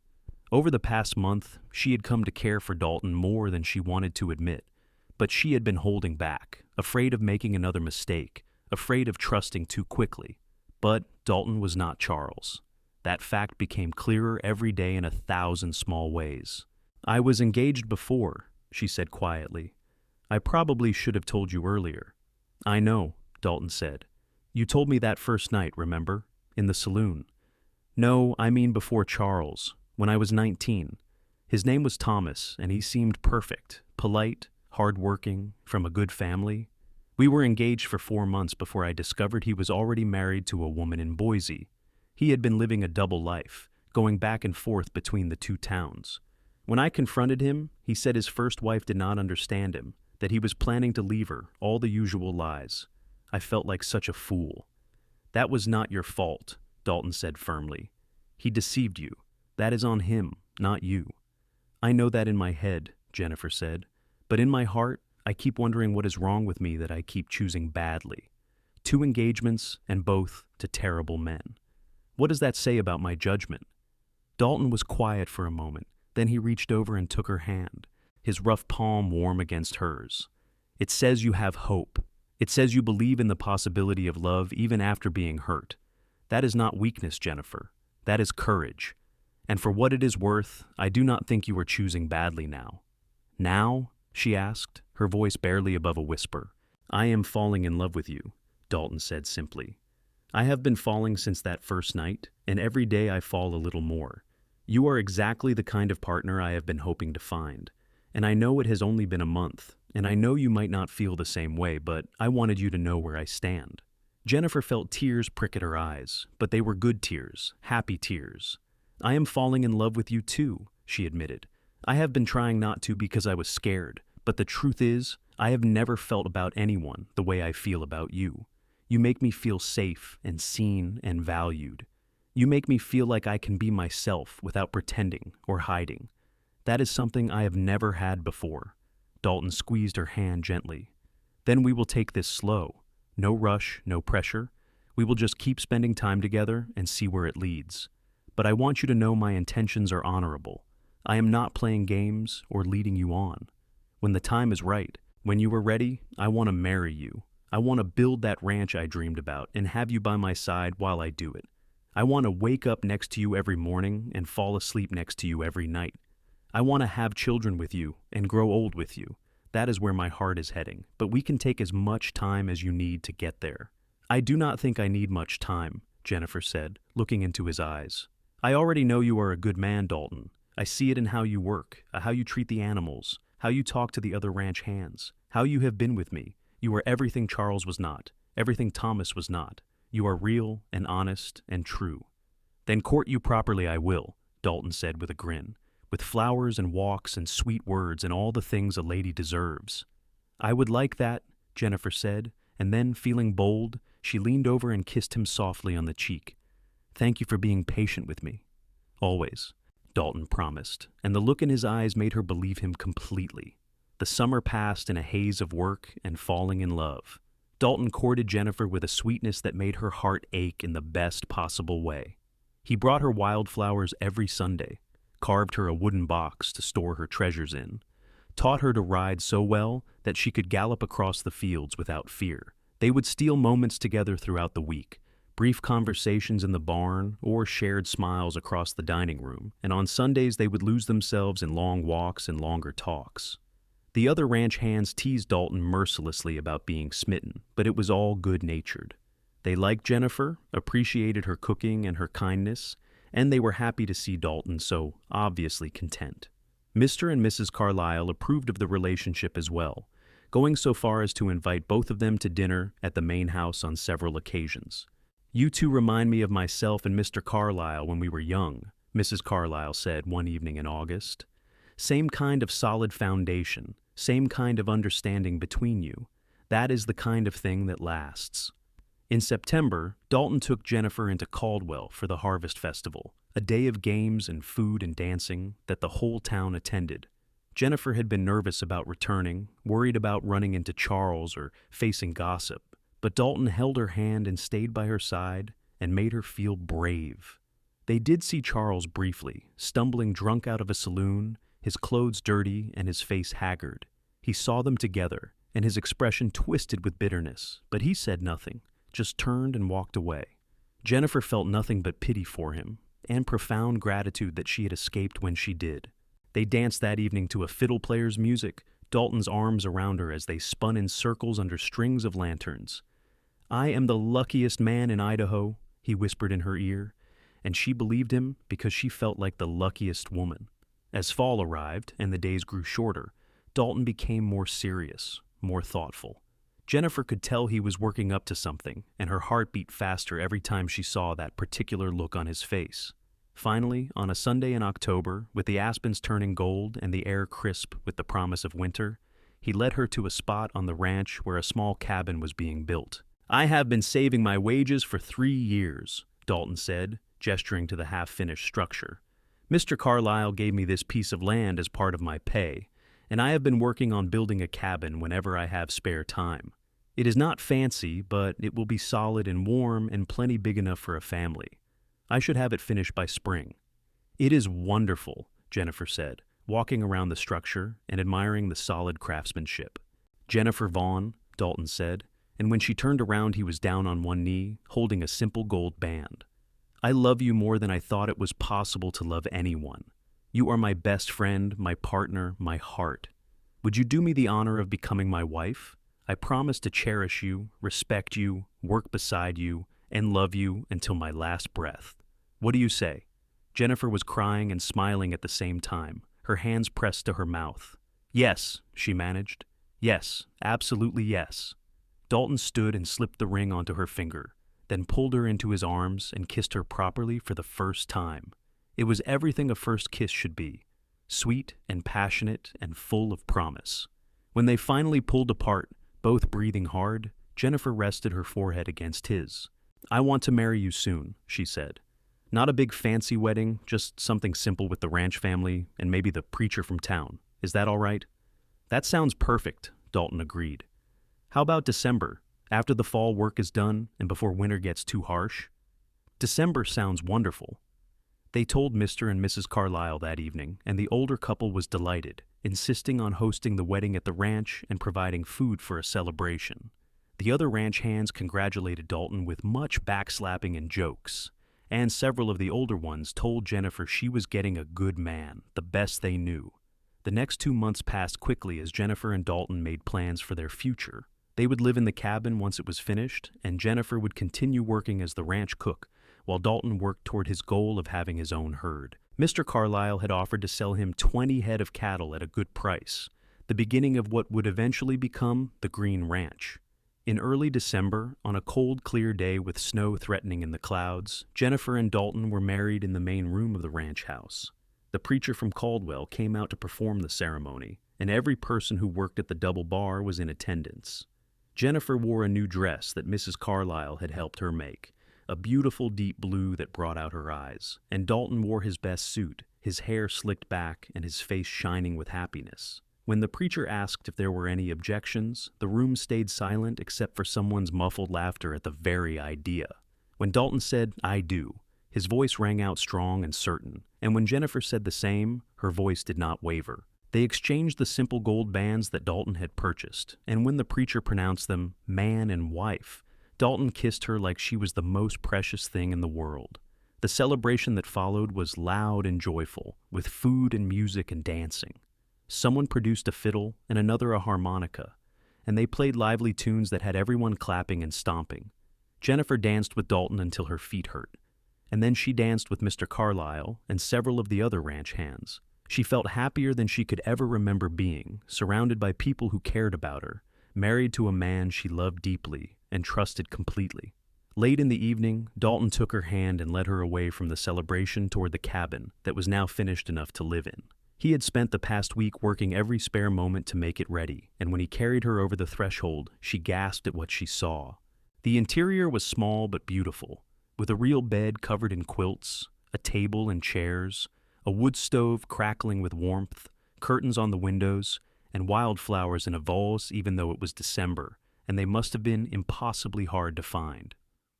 Over the past month, she had come to care for Dalton more than she wanted to admit, but she had been holding back, afraid of making another mistake, afraid of trusting too quickly. But Dalton was not Charles. That fact became clearer every day in 1,000 small ways. "I was engaged before," she said quietly. "I probably should have told you earlier." "I know," Dalton said. "You told me that first night, remember? In the saloon." "No, I mean before Charles, when I was 19. His name was Thomas, and he seemed perfect, polite, hard-working, from a good family. We were engaged for 4 months before I discovered he was already married to a woman in Boise. He had been living a double life, going back and forth between the two towns. When I confronted him, he said his first wife did not understand him, that he was planning to leave her, all the usual lies. I felt like such a fool." "That was not your fault," Dalton said firmly. "He deceived you. That is on him, not you." "I know that in my head," Jennifer said, "but in my heart, I keep wondering what is wrong with me that I keep choosing badly. 2 engagements, and both to terrible men. What does that say about my judgment?" Dalton was quiet for a moment, then he reached over and took her hand, his rough palm warm against hers. "It says you have hope. It says you believe in the possibility of love even after being hurt. That is not weakness, Jennifer. That is courage. And for what it is worth, I do not think you are choosing badly now." "Now?" she asked, her voice barely above a whisper. "I am falling in love with you," Dalton said simply. "I have been falling since that first night, and every day I fall a little more. You are exactly the kind of partner I have been hoping to find. And I know it has only been a month, and I know you might not feel the same way, but I wanted you to know where I stand." Jennifer felt tears prick at her eyes, but they were good tears, happy tears. "I am falling in love with you too," she admitted. "I have been trying not to because I was scared, but the truth is, I have never felt about anyone the way I feel about you. You make me feel safe and seen and valued. You make me feel like I can be myself without pretending or hiding. That is something I have never had before." Dalton squeezed her hand gently. "Then we will take this slow. No rush, no pressure. We will just keep spending time together and see where it leads. But I want you to know my intentions are honorable. I am not playing games or leading you on. When the time is right, when you are ready, I want to marry you. I want to build that ranch I dreamed about and have you by my side while I do it. I want to wake up next to you every morning and fall asleep next to you every night. I want to have children with you and grow old with you. That is where my heart is heading, but we can take as much time as you need to get there." "I do not think I need much time," Jennifer said, looking into his eyes. "I already know you are a good man, Dalton. I see it in how you work, how you treat the animals, how you talk to the other ranch hands, how you have been with me. You are everything Charles was not, everything Thomas was not. You are real and honest and true." "Then court you properly I will," Dalton said with a grin, "with flowers and walks and sweet words and all the things a lady deserves." "I would like that," Jennifer said, and then, feeling bold, she leaned over and kissed him softly on the cheek. "Thank you for being patient with me." "Always," Dalton promised, and the look in his eyes made her believe him completely. The summer passed in a haze of work and falling in love. Dalton courted Jennifer with a sweetness that made her heart ache in the best possible way. He brought her wildflowers every Sunday, carved her a wooden box to store her treasures in, taught her to ride so well that she could gallop across the fields without fear. They would steal moments together throughout the week, brief conversations in the barn or shared smiles across the dining room, and on Sundays they would lose themselves in long walks and longer talks. The other ranch hands teased Dalton mercilessly about being smitten, but it was all good-natured. They liked Jennifer, appreciated her cooking and her kindness, and they were happy to see Dalton so obviously content. Mr. and Mrs. Carlyle approved of the relationship as well, going so far as to invite both of them to dinner at the main house on several occasions. "You two remind me of myself and Mr. Carlyle when we were young," Mrs. Carlyle said one evening in August. "Same kind of solid foundation, same kind of understanding between you. That is the kind of thing that lasts." In September, Dalton took Jennifer into Caldwell for the Harvest Festival, a day of games and food and dancing that the whole town attended. Jennifer had been nervous about returning, worried about running into Charles or facing gossip, but Dalton held her hand and stayed by her side and made her feel brave. They did see Charles briefly, stumbling drunk out of a saloon, his clothes dirty and his face haggard. He saw them together, and his expression twisted with bitterness, but he said nothing, just turned and walked away. Jennifer felt nothing but pity for him, and profound gratitude that she had escaped when she did. They danced that evening to a fiddle player's music, Dalton's arms around her as they spun in circles under strings of lanterns. "I am the luckiest man in Idaho," he whispered in her ear, and she believed him because she felt like the luckiest woman. As fall arrived and the days grew shorter, Dalton became more serious, more thoughtful. Jennifer could tell he was working up to something, and her heart beat faster every time she saw that particular look on his face. Finally, on a Sunday in October, with the aspens turning gold and the air crisp with the promise of winter, he led her to a spot on the ranch where a small cabin was being built. "I have been saving my wages for 3 years," Dalton said, gesturing to the half-finished structure. "Mr. Carlyle gave me this piece of land as part of my pay, and I have been working on building a cabin whenever I have spare time. It is not fancy, but it will be solid and warm and plenty big enough for a family. I should have it finished by spring." "It is wonderful," Jennifer said, walking around the structure and admiring the solid craftsmanship. "Jennifer Vaughn," Dalton said, and when she turned around he was down on one knee, holding a simple gold band. "I love you more than I thought it was possible to love anyone. You are my best friend, my partner, my heart. Would you do me the honor of becoming my wife? I promise to cherish you, respect you, work beside you, and love you until my last breath. What do you say?" Jennifer was crying and smiling at the same time, her hands pressed to her mouth. "Yes," she managed. "Yes, absolutely yes." Dalton stood and slipped the ring onto her finger, then pulled her into his arms and kissed her properly for the first time. It was everything a first kiss should be, sweet and passionate and full of promise. When they finally pulled apart, both breathing hard, Jennifer rested her forehead against his. "I want to marry you soon," she said. "Not a big fancy wedding, just something simple with the ranch family and maybe the preacher from town. Is that all right?" "That sounds perfect," Dalton agreed. "How about December, after the fall work is done and before winter gets too harsh?" "December sounds wonderful." They told Mr. and Mrs. Carlyle that evening, and the older couple was delighted, insisting on hosting the wedding at the ranch and providing food for a celebration. The other ranch hands congratulated Dalton with much backslapping and jokes, and several of the older ones told Jennifer she was getting a good man, the best they knew. The next 2 months passed quickly as Jennifer and Dalton made plans for their future. They would live in the cabin once it was finished, and Jennifer would continue working as the ranch cook, while Dalton worked toward his goal of having his own herd. Mr. Carlyle had offered to sell him 20 head of cattle at a good price, the beginning of what would eventually become the Greene Ranch. In early December, on a cold, clear day with snow threatening in the clouds, Jennifer and Dalton were married in the main room of the ranch house. The preacher from Caldwell came out to perform the ceremony, and every person who worked at the double bar was in attendance. Jennifer wore a new dress that Mrs. Carlyle had helped her make, a beautiful deep blue that brought out her eyes, and Dalton wore his best suit, his hair slicked back and his face shining with happiness. When the preacher asked if there were any objections, the room stayed silent except for someone's muffled laughter at the very idea. When Dalton said, "I do," his voice rang out strong and certain, and when Jennifer said the same, her voice did not waver. They exchanged the simple gold bands that Dalton had purchased, and when the preacher pronounced them man and wife, Dalton kissed her like she was the most precious thing in the world. The celebration that followed was loud and joyful, with food and music and dancing. Someone produced a fiddle and another a harmonica, and they played lively tunes that had everyone clapping and stomping. Jennifer danced with Dalton until her feet hurt, and then she danced with Mr. Carlyle and several of the other ranch hands. She felt happier than she could ever remember being, surrounded by people who cared about her, married to a man she loved deeply and trusted completely. Late in the evening, Dalton took her hand and led her away from the celebration toward the cabin that was now finished enough to live in. He had spent the past week working every spare moment to make it ready, and when he carried her over the threshold, she gasped at what she saw. The interior was small but beautiful, with a real bed covered in quilts, a table and chairs, a wood stove crackling with warmth, curtains on the windows, and wildflowers in a vase even though it was December, and they must have been impossibly hard to find.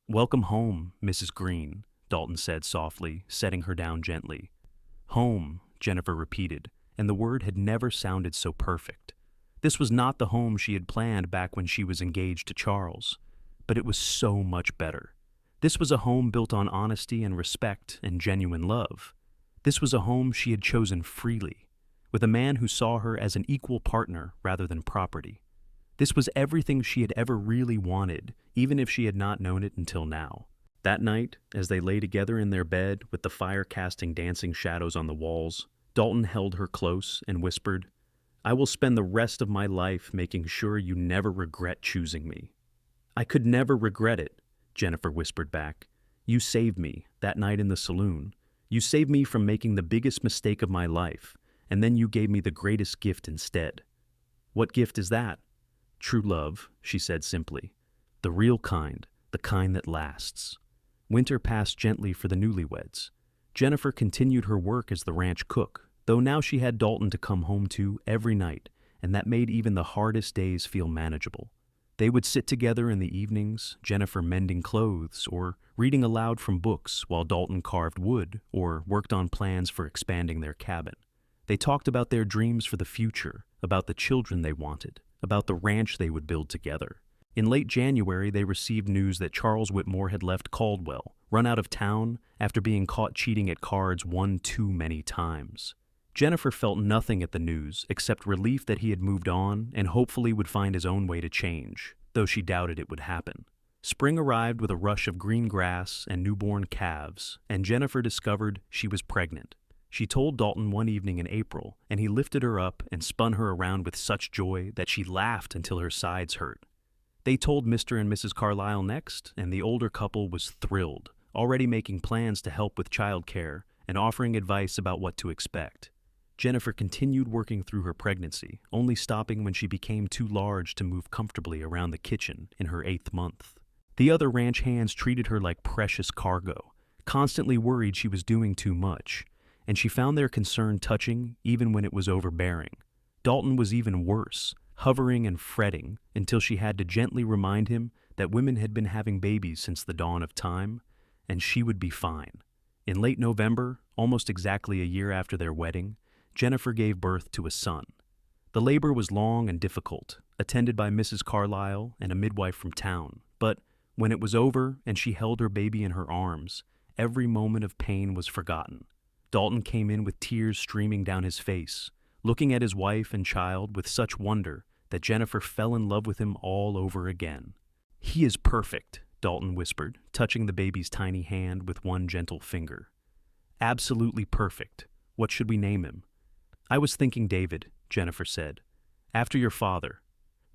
"Welcome home, Mrs. Greene," Dalton said softly, setting her down gently. Home, Jennifer repeated, and the word had never sounded so perfect. This was not the home she had planned back when she was engaged to Charles, but it was so much better. This was a home built on honesty and respect and genuine love. This was a home she had chosen freely, with a man who saw her as an equal partner rather than property. This was everything she had ever really wanted, even if she had not known it until now. That night, as they lay together in their bed with the fire casting dancing shadows on the walls, Dalton held her close and whispered, "I will spend the rest of my life making sure you never regret choosing me." "I could never regret it," Jennifer whispered back. "You saved me that night in the saloon. You saved me from making the biggest mistake of my life, and then you gave me the greatest gift instead." "What gift is that?" "True love," she said simply. "The real kind, the kind that lasts." Winter passed gently for the newlyweds. Jennifer continued her work as the ranch cook, though now she had Dalton to come home to every night, and that made even the hardest days feel manageable. They would sit together in the evenings, Jennifer mending clothes or reading aloud from books while Dalton carved wood or worked on plans for expanding their cabin. They talked about their dreams for the future, about the children they wanted, about the ranch they would build together. In late January, they received news that Charles Whitmore had left Caldwell, run out of town after being caught cheating at cards one too many times. Jennifer felt nothing at the news except relief that he had moved on and hopefully would find his own way to change, though she doubted it would happen. Spring arrived with a rush of green grass and newborn calves, and Jennifer discovered she was pregnant. She told Dalton one evening in April, and he lifted her up and spun her around with such joy that she laughed until her sides hurt. They told Mr. and Mrs. Carlisle next, and the older couple was thrilled, already making plans to help with childcare and offering advice about what to expect. Jennifer continued working through her pregnancy, only stopping when she became too large to move comfortably around the kitchen in her 8th month. The other ranch hands treated her like precious cargo, constantly worried she was doing too much, and she found their concern touching even when it was overbearing. Dalton was even worse, hovering and fretting until she had to gently remind him that women had been having babies since the dawn of time, and she would be fine. In late November, almost exactly a year after their wedding, Jennifer gave birth to a son. The labor was long and difficult, attended by Mrs. Carlisle and a midwife from town, but when it was over and she held her baby in her arms, every moment of pain was forgotten. Dalton came in with tears streaming down his face, looking at his wife and child with such wonder that Jennifer fell in love with him all over again. "He is perfect," Dalton whispered, touching the baby's tiny hand with one gentle finger. "Absolutely perfect. What should we name him?" "I was thinking David," Jennifer said. "After your father."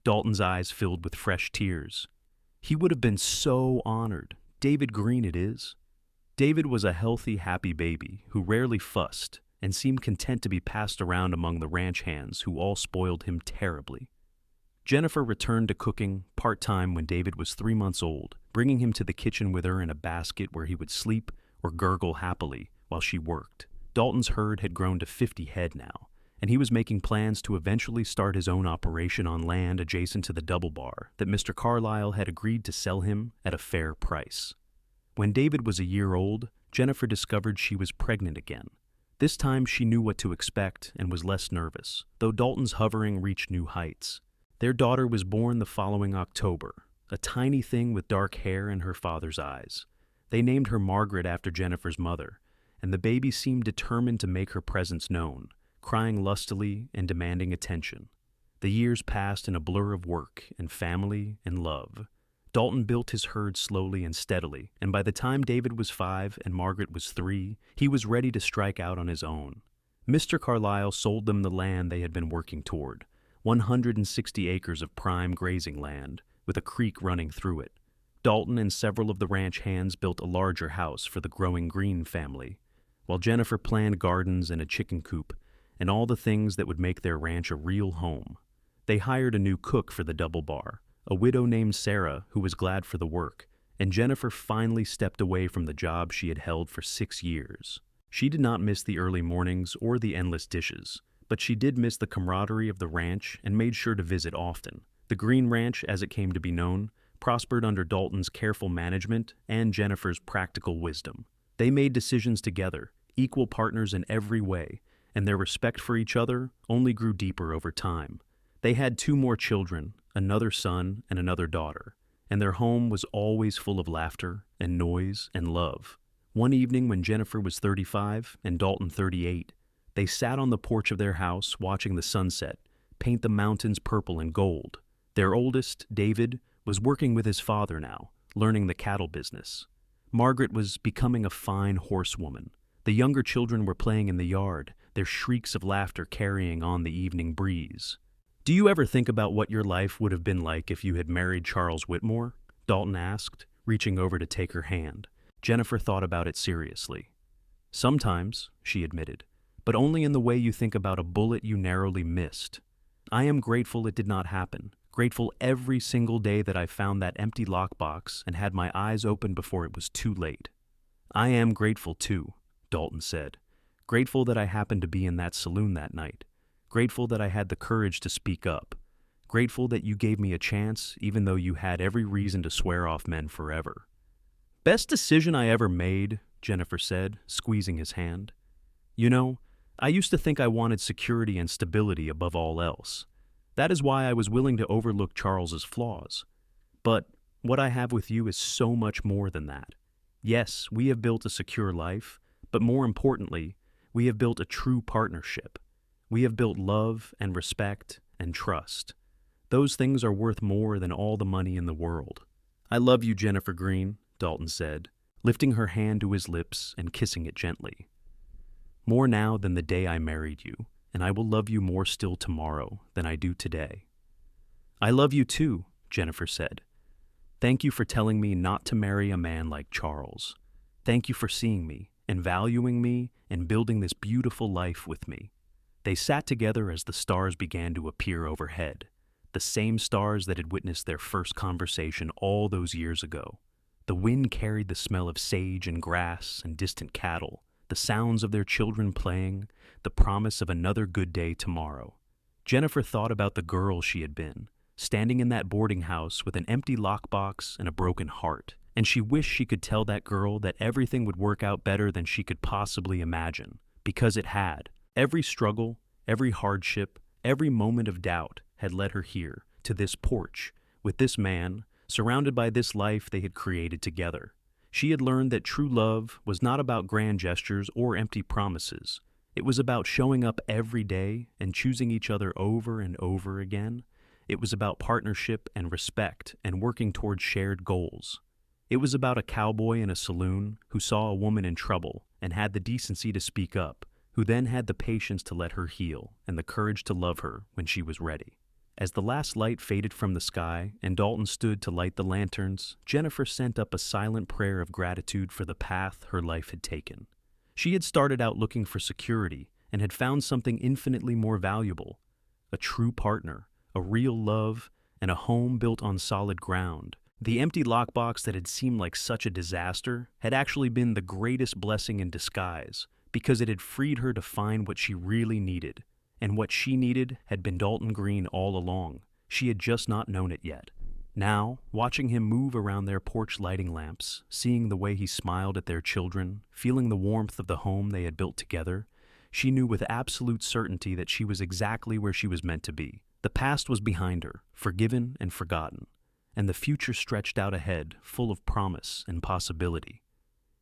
Dalton's eyes filled with fresh tears. "He would have been so honored. David Greene it is." David was a healthy, happy baby who rarely fussed and seemed content to be passed around among the ranch hands who all spoiled him terribly. Jennifer returned to cooking part-time when David was 3 months old, bringing him to the kitchen with her in a basket where he would sleep or gurgle happily while she worked. Dalton's herd had grown to 50 head now, and he was making plans to eventually start his own operation on land adjacent to the double bar that Mr. Carlisle had agreed to sell him at a fair price. When David was a year old, Jennifer discovered she was pregnant again. This time she knew what to expect and was less nervous, though Dalton's hovering reached new heights. Their daughter was born the following October, a tiny thing with dark hair and her father's eyes. They named her Margaret after Jennifer's mother, and the baby seemed determined to make her presence known, crying lustily and demanding attention. The years passed in a blur of work and family and love. Dalton built his herd slowly and steadily, and by the time David was 5 and Margaret was 3, he was ready to strike out on his own. Mr. Carlisle sold them the land they had been working toward, 160 acres of prime grazing land, with a creek running through it. Dalton and several of the ranch hands built a larger house for the growing Greene family, while Jennifer planned gardens and a chicken coop, and all the things that would make their ranch a real home. They hired a new cook for the double bar, a widow named Sarah who was glad for the work, and Jennifer finally stepped away from the job she had held for 6 years. She did not miss the early mornings or the endless dishes, but she did miss the camaraderie of the ranch and made sure to visit often. The Greene Ranch, as it came to be known, prospered under Dalton's careful management and Jennifer's practical wisdom. They made decisions together, equal partners in every way, and their respect for each other only grew deeper over time. They had 2 more children, another son and another daughter, and their home was always full of laughter and noise and love. One evening when Jennifer was 35 and Dalton 38, they sat on the porch of their house watching the sunset paint the mountains purple and gold. Their oldest, David, was working with his father now, learning the cattle business. Margaret was becoming a fine horsewoman. The younger children were playing in the yard, their shrieks of laughter carrying on the evening breeze. "Do you ever think about what your life would have been like if you had married Charles Whitmore?" Dalton asked, reaching over to take her hand. Jennifer thought about it seriously. "Sometimes," she admitted, "but only in the way you think about a bullet you narrowly missed. I am grateful it did not happen, grateful every single day that I found that empty lockbox and had my eyes open before it was too late." "I am grateful too," Dalton said. "Grateful that I happened to be in that saloon that night. Grateful that I had the courage to speak up. Grateful that you gave me a chance even though you had every reason to swear off men forever." "Best decision I ever made," Jennifer said, squeezing his hand. "You know, I used to think I wanted security and stability above all else. That is why I was willing to overlook Charles's flaws. But what I have with you is so much more than that. Yes, we have built a secure life, but more importantly, we have built a true partnership. We have built love and respect and trust. Those things are worth more than all the money in the world." "I love you, Jennifer Greene," Dalton said, lifting her hand to his lips and kissing it gently. "More now than the day I married you, and I will love you more still tomorrow than I do today." "I love you too," Jennifer said. "Thank you for telling me not to marry a man like Charles. Thank you for seeing me and valuing me and building this beautiful life with me." They sat together as the stars began to appear overhead, the same stars that had witnessed their first conversation all those years ago. The wind carried the smell of sage and grass and distant cattle, the sounds of their children playing, the promise of another good day tomorrow. Jennifer thought about the girl she had been, standing in that boarding house with an empty lockbox and a broken heart, and she wished she could tell that girl that everything would work out better than she could possibly imagine, because it had. Every struggle, every hardship, every moment of doubt had led her here, to this porch, with this man, surrounded by this life they had created together. She had learned that true love was not about grand gestures or empty promises. It was about showing up every day and choosing each other over and over again. It was about partnership and respect and working towards shared goals. It was about a cowboy in a saloon who saw a woman in trouble and had the decency to speak up, who then had the patience to let her heal and the courage to love her when she was ready. As the last light faded from the sky and Dalton stood to light the lanterns, Jennifer sent up a silent prayer of gratitude for the path her life had taken. She had started out looking for security and had found something infinitely more valuable: a true partner, a real love, and a home built on solid ground. The empty lockbox that had seemed like such a disaster had actually been the greatest blessing in disguise, because it had freed her to find what she really needed. And what she needed had been Dalton Greene all along. She had just not known it yet. Now, watching him move around their porch lighting lamps, seeing the way he smiled at their children, feeling the warmth of the home they had built together, she knew with absolute certainty that she was exactly where she was meant to be. The past was behind her, forgiven and forgotten, and the future stretched out ahead, full of promise and possibility.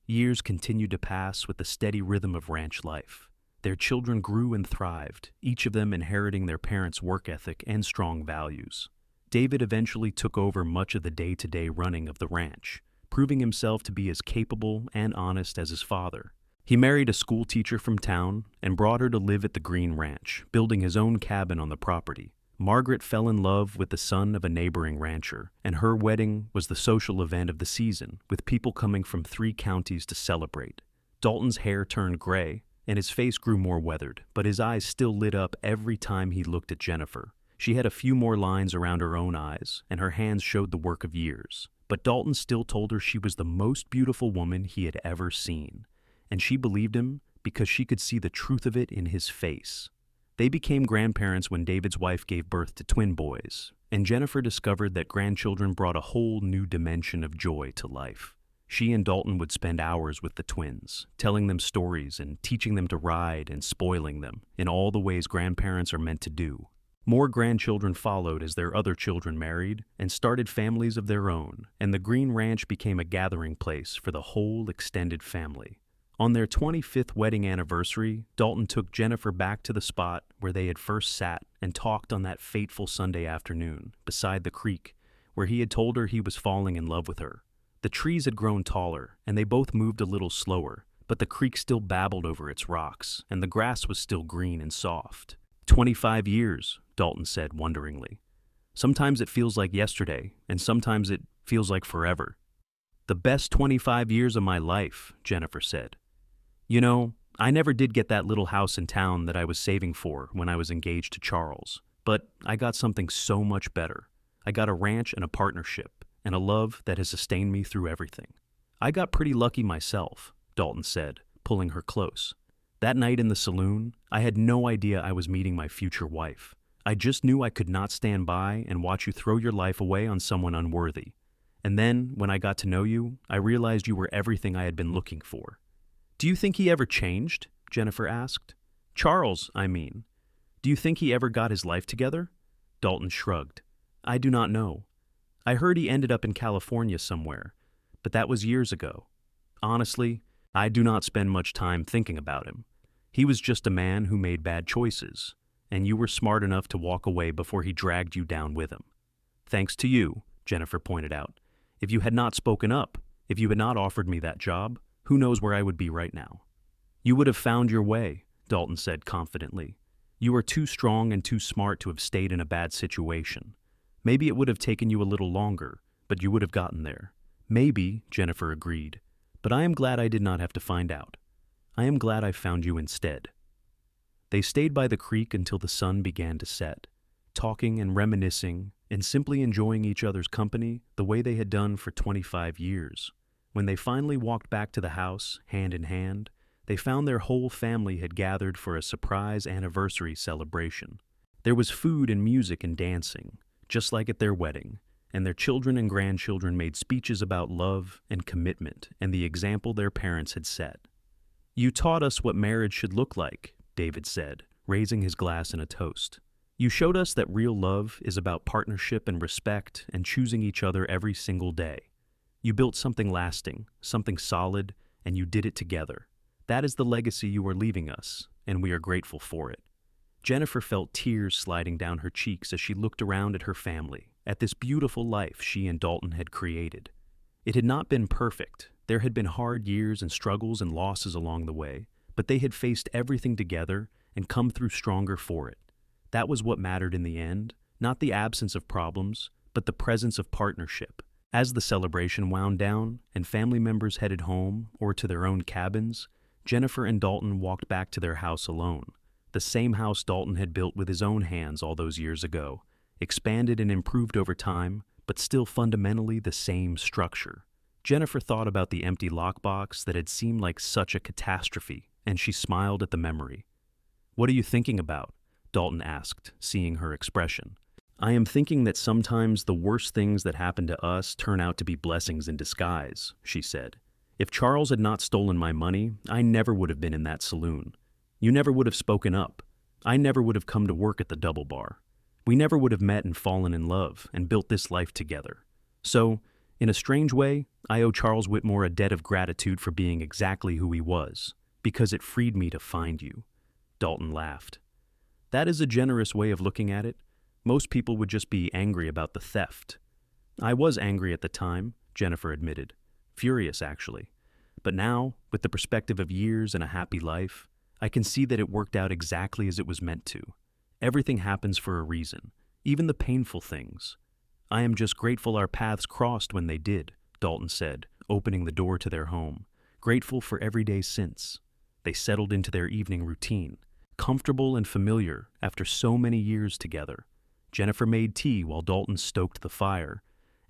Years continued to pass with the steady rhythm of ranch life. Their children grew and thrived, each of them inheriting their parents' work ethic and strong values. David eventually took over much of the day-to-day running of the ranch, proving himself to be as capable and honest as his father. He married a school teacher from town and brought her to live at the Greene Ranch, building his own cabin on the property. Margaret fell in love with the son of a neighboring rancher, and her wedding was the social event of the season, with people coming from 3 counties to celebrate. Dalton's hair turned gray, and his face grew more weathered, but his eyes still lit up every time he looked at Jennifer. She had a few more lines around her own eyes, and her hands showed the work of years. But Dalton still told her she was the most beautiful woman he had ever seen, and she believed him because she could see the truth of it in his face. They became grandparents when David's wife gave birth to twin boys, and Jennifer discovered that grandchildren brought a whole new dimension of joy to life. She and Dalton would spend hours with the twins, telling them stories and teaching them to ride and spoiling them in all the ways grandparents are meant to do. More grandchildren followed as their other children married and started families of their own, and the Greene Ranch became a gathering place for the whole extended family. On their 25th wedding anniversary, Dalton took Jennifer back to the spot where they had first sat and talked on that fateful Sunday afternoon, beside the creek, where he had told her he was falling in love with her. The trees had grown taller, and they both moved a little slower, but the creek still babbled over its rocks, and the grass was still green and soft. 25 years, Dalton said wonderingly. Sometimes it feels like yesterday, and sometimes it feels like forever. The best 25 years of my life, Jennifer said. You know, I never did get that little house in town that I was saving for when I was engaged to Charles, but I got something so much better. I got a ranch and a partnership, and a love that has sustained me through everything. I got pretty lucky myself, Dalton said, pulling her close. That night in the saloon, I had no idea I was meeting my future wife. I just knew I could not stand by and watch you throw your life away on someone unworthy. And then, when I got to know you, I realized you were everything I had been looking for. Do you think he ever changed? Jennifer asked. Charles, I mean. Do you think he ever got his life together? Dalton shrugged. I do not know. I heard he ended up in California somewhere, but that was years ago. Honestly, I do not spend much time thinking about him. He was just a man who made bad choices, and you were smart enough to walk away before he dragged you down with him. Thanks to you, Jennifer pointed out. If you had not spoken up, if you had not offered me that job, who knows where I would be right now? You would have found your way, Dalton said confidently. You are too strong and too smart to have stayed in a bad situation. Maybe it would have taken you a little longer, but you would have gotten there. Maybe, Jennifer agreed, but I am glad I did not have to find out. I am glad I found you instead. They stayed by the creek until the sun began to set, talking and reminiscing and simply enjoying each other's company the way they had done for 25 years. When they finally walked back to the house, hand in hand, they found their whole family had gathered for a surprise anniversary celebration. There was food and music and dancing, just like at their wedding, and their children and grandchildren made speeches about love and commitment and the example their parents had set. You taught us what marriage should look like, David said, raising his glass in a toast. You showed us that real love is about partnership and respect and choosing each other every single day. You built something lasting, something solid, and you did it together. That is the legacy you are leaving us, and we are grateful for it. Jennifer felt tears sliding down her cheeks as she looked around at her family, at this beautiful life she and Dalton had created. It had not been perfect. There had been hard years and struggles and losses along the way, but they had faced everything together and come through stronger for it. That was what mattered in the end, not the absence of problems, but the presence of partnership. As the celebration wound down and family members headed home or to their own cabins, Jennifer and Dalton walked back to their house alone, the same house Dalton had built with his own hands all those years ago, expanded and improved over time, but still fundamentally the same structure. Jennifer thought about the empty lockbox that had seemed like such a catastrophe, and she smiled at the memory. What are you thinking about? Dalton asked, seeing her expression. I am thinking that sometimes the worst things that happen to us turn out to be blessings in disguise, she said. If Charles had not stolen my money, I never would have been in that saloon. You never would have spoken up. I never would have come to work at the Double Bar. We never would have met and fallen in love and built this life together. So, in a strange way, I owe Charles Whitmore a debt of gratitude for being exactly who he was, because it freed me to find you. Dalton laughed. That is a generous way of looking at it. Most people would just be angry about the theft. I was angry at the time, Jennifer admitted. Furious, actually. But now, with the perspective of years and a happy life, I can see that it worked out exactly as it was meant to. Everything happens for a reason, even the painful things. I am just grateful our paths crossed when they did, Dalton said, opening the door to their home. Grateful for every day since. They settled into their evening routine, comfortable and familiar after so many years together. Jennifer made tea while Dalton stoked the fire,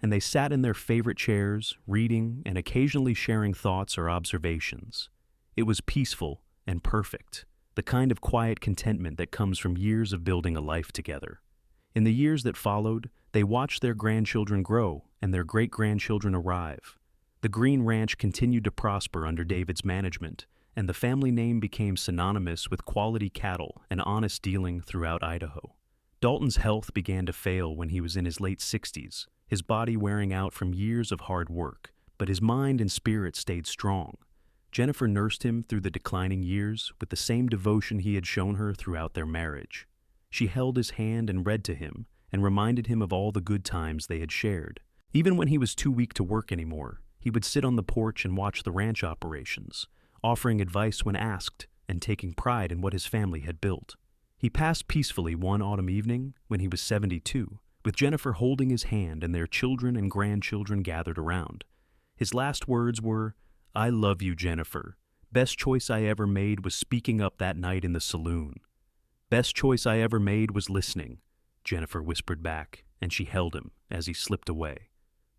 and they sat in their favorite chairs, reading and occasionally sharing thoughts or observations. It was peaceful and perfect, the kind of quiet contentment that comes from years of building a life together. In the years that followed, they watched their grandchildren grow and their great-grandchildren arrive. The Greene Ranch continued to prosper under David's management, and the family name became synonymous with quality cattle and honest dealing throughout Idaho. Dalton's health began to fail when he was in his late 60s, his body wearing out from years of hard work, but his mind and spirit stayed strong. Jennifer nursed him through the declining years with the same devotion he had shown her throughout their marriage. She held his hand and read to him, and reminded him of all the good times they had shared. Even when he was too weak to work anymore, he would sit on the porch and watch the ranch operations, offering advice when asked and taking pride in what his family had built. He passed peacefully one autumn evening when he was 72, with Jennifer holding his hand and their children and grandchildren gathered around. His last words were, "I love you, Jennifer. Best choice I ever made was speaking up that night in the saloon." "Best choice I ever made was listening," Jennifer whispered back, and she held him as he slipped away.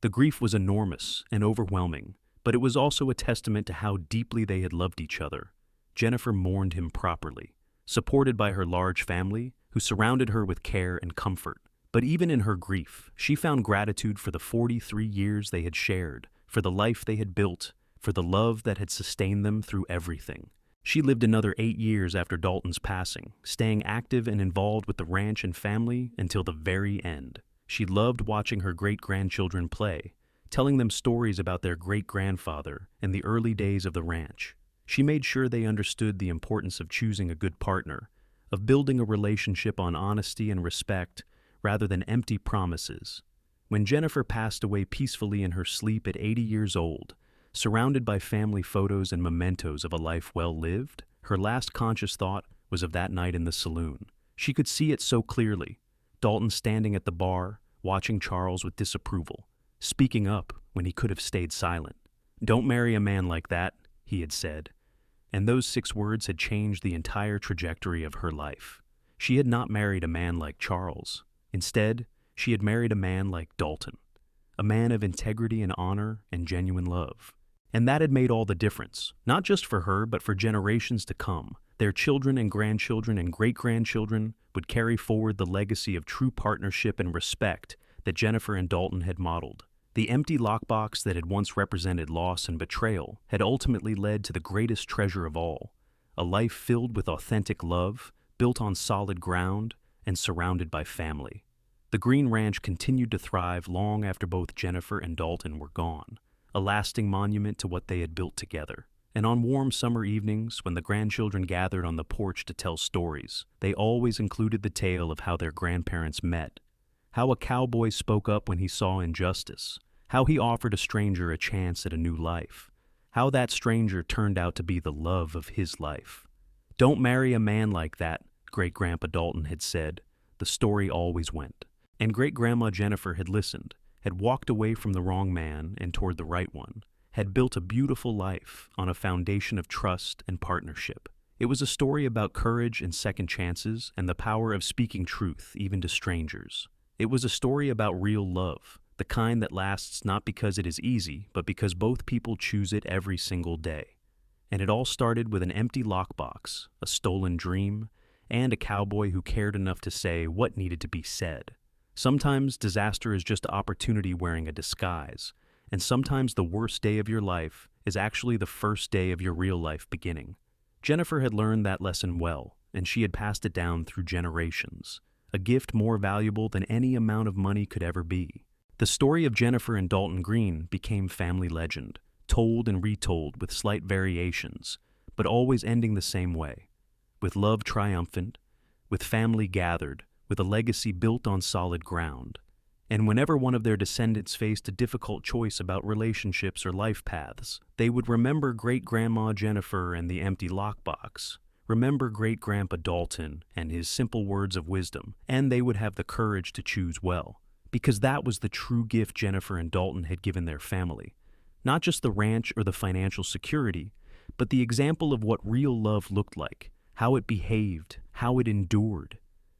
The grief was enormous and overwhelming, but it was also a testament to how deeply they had loved each other. Jennifer mourned him properly, supported by her large family, who surrounded her with care and comfort. But even in her grief, she found gratitude for the 43 years they had shared, for the life they had built, for the love that had sustained them through everything. She lived another 8 years after Dalton's passing, staying active and involved with the ranch and family until the very end. She loved watching her great-grandchildren play, telling them stories about their great-grandfather and the early days of the ranch. She made sure they understood the importance of choosing a good partner, of building a relationship on honesty and respect rather than empty promises. When Jennifer passed away peacefully in her sleep at 80 years old, surrounded by family photos and mementos of a life well lived, her last conscious thought was of that night in the saloon. She could see it so clearly. Dalton standing at the bar, watching Charles with disapproval, speaking up when he could have stayed silent. "Don't marry a man like that," he had said. And those 6 words had changed the entire trajectory of her life. She had not married a man like Charles. Instead, she had married a man like Dalton, a man of integrity and honor and genuine love. And that had made all the difference, not just for her, but for generations to come. Their children and grandchildren and great-grandchildren would carry forward the legacy of true partnership and respect that Jennifer and Dalton had modeled. The empty lockbox that had once represented loss and betrayal had ultimately led to the greatest treasure of all, a life filled with authentic love, built on solid ground, and surrounded by family. The Greene Ranch continued to thrive long after both Jennifer and Dalton were gone, a lasting monument to what they had built together. And on warm summer evenings, when the grandchildren gathered on the porch to tell stories, they always included the tale of how their grandparents met, how a cowboy spoke up when he saw injustice, how he offered a stranger a chance at a new life, how that stranger turned out to be the love of his life. "Don't marry a man like that," Great-Grandpa Dalton had said. The story always went. And Great-Grandma Jennifer had listened, had walked away from the wrong man and toward the right one, had built a beautiful life on a foundation of trust and partnership. It was a story about courage and second chances and the power of speaking truth even to strangers. It was a story about real love, the kind that lasts not because it is easy, but because both people choose it every single day. And it all started with an empty lockbox, a stolen dream, and a cowboy who cared enough to say what needed to be said. Sometimes disaster is just opportunity wearing a disguise, and sometimes the worst day of your life is actually the first day of your real life beginning. Jennifer had learned that lesson well, and she had passed it down through generations, a gift more valuable than any amount of money could ever be. The story of Jennifer and Dalton Greene became family legend, told and retold with slight variations, but always ending the same way, with love triumphant, with family gathered, with a legacy built on solid ground. And whenever one of their descendants faced a difficult choice about relationships or life paths, they would remember Great-Grandma Jennifer and the empty lockbox, remember Great-Grandpa Dalton and his simple words of wisdom, and they would have the courage to choose well, because that was the true gift Jennifer and Dalton had given their family. Not just the ranch or the financial security, but the example of what real love looked like, how it behaved, how it endured.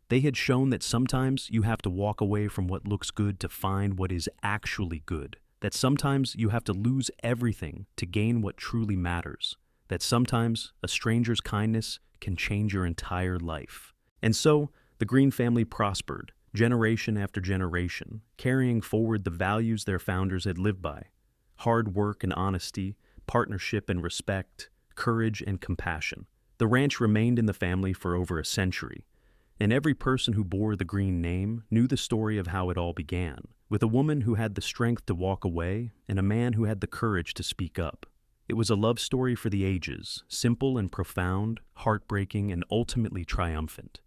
They had shown that sometimes you have to walk away from what looks good to find what is actually good, that sometimes you have to lose everything to gain what truly matters, that sometimes a stranger's kindness can change your entire life. And so, the Greene family prospered, generation after generation, carrying forward the values their founders had lived by. hard work and honesty, partnership and respect, courage and compassion. The ranch remained in the family for over a century, and every person who bore the Greene name knew the story of how it all began, with a woman who had the strength to walk away and a man who had the courage to speak up. It was a love story for the ages, simple and profound, heartbreaking and ultimately triumphant.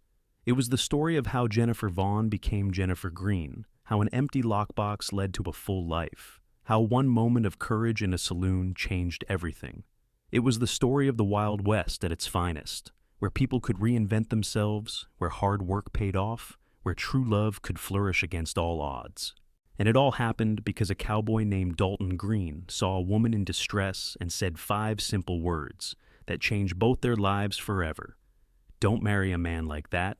It was the story of how Jennifer Vaughn became Jennifer Greene, how an empty lockbox led to a full life, how one moment of courage in a saloon changed everything. It was the story of the Wild West at its finest, where people could reinvent themselves, where hard work paid off, where true love could flourish against all odds. And it all happened because a cowboy named Dalton Greene saw a woman in distress and said 5 simple words that changed both their lives forever. Don't marry a man like that.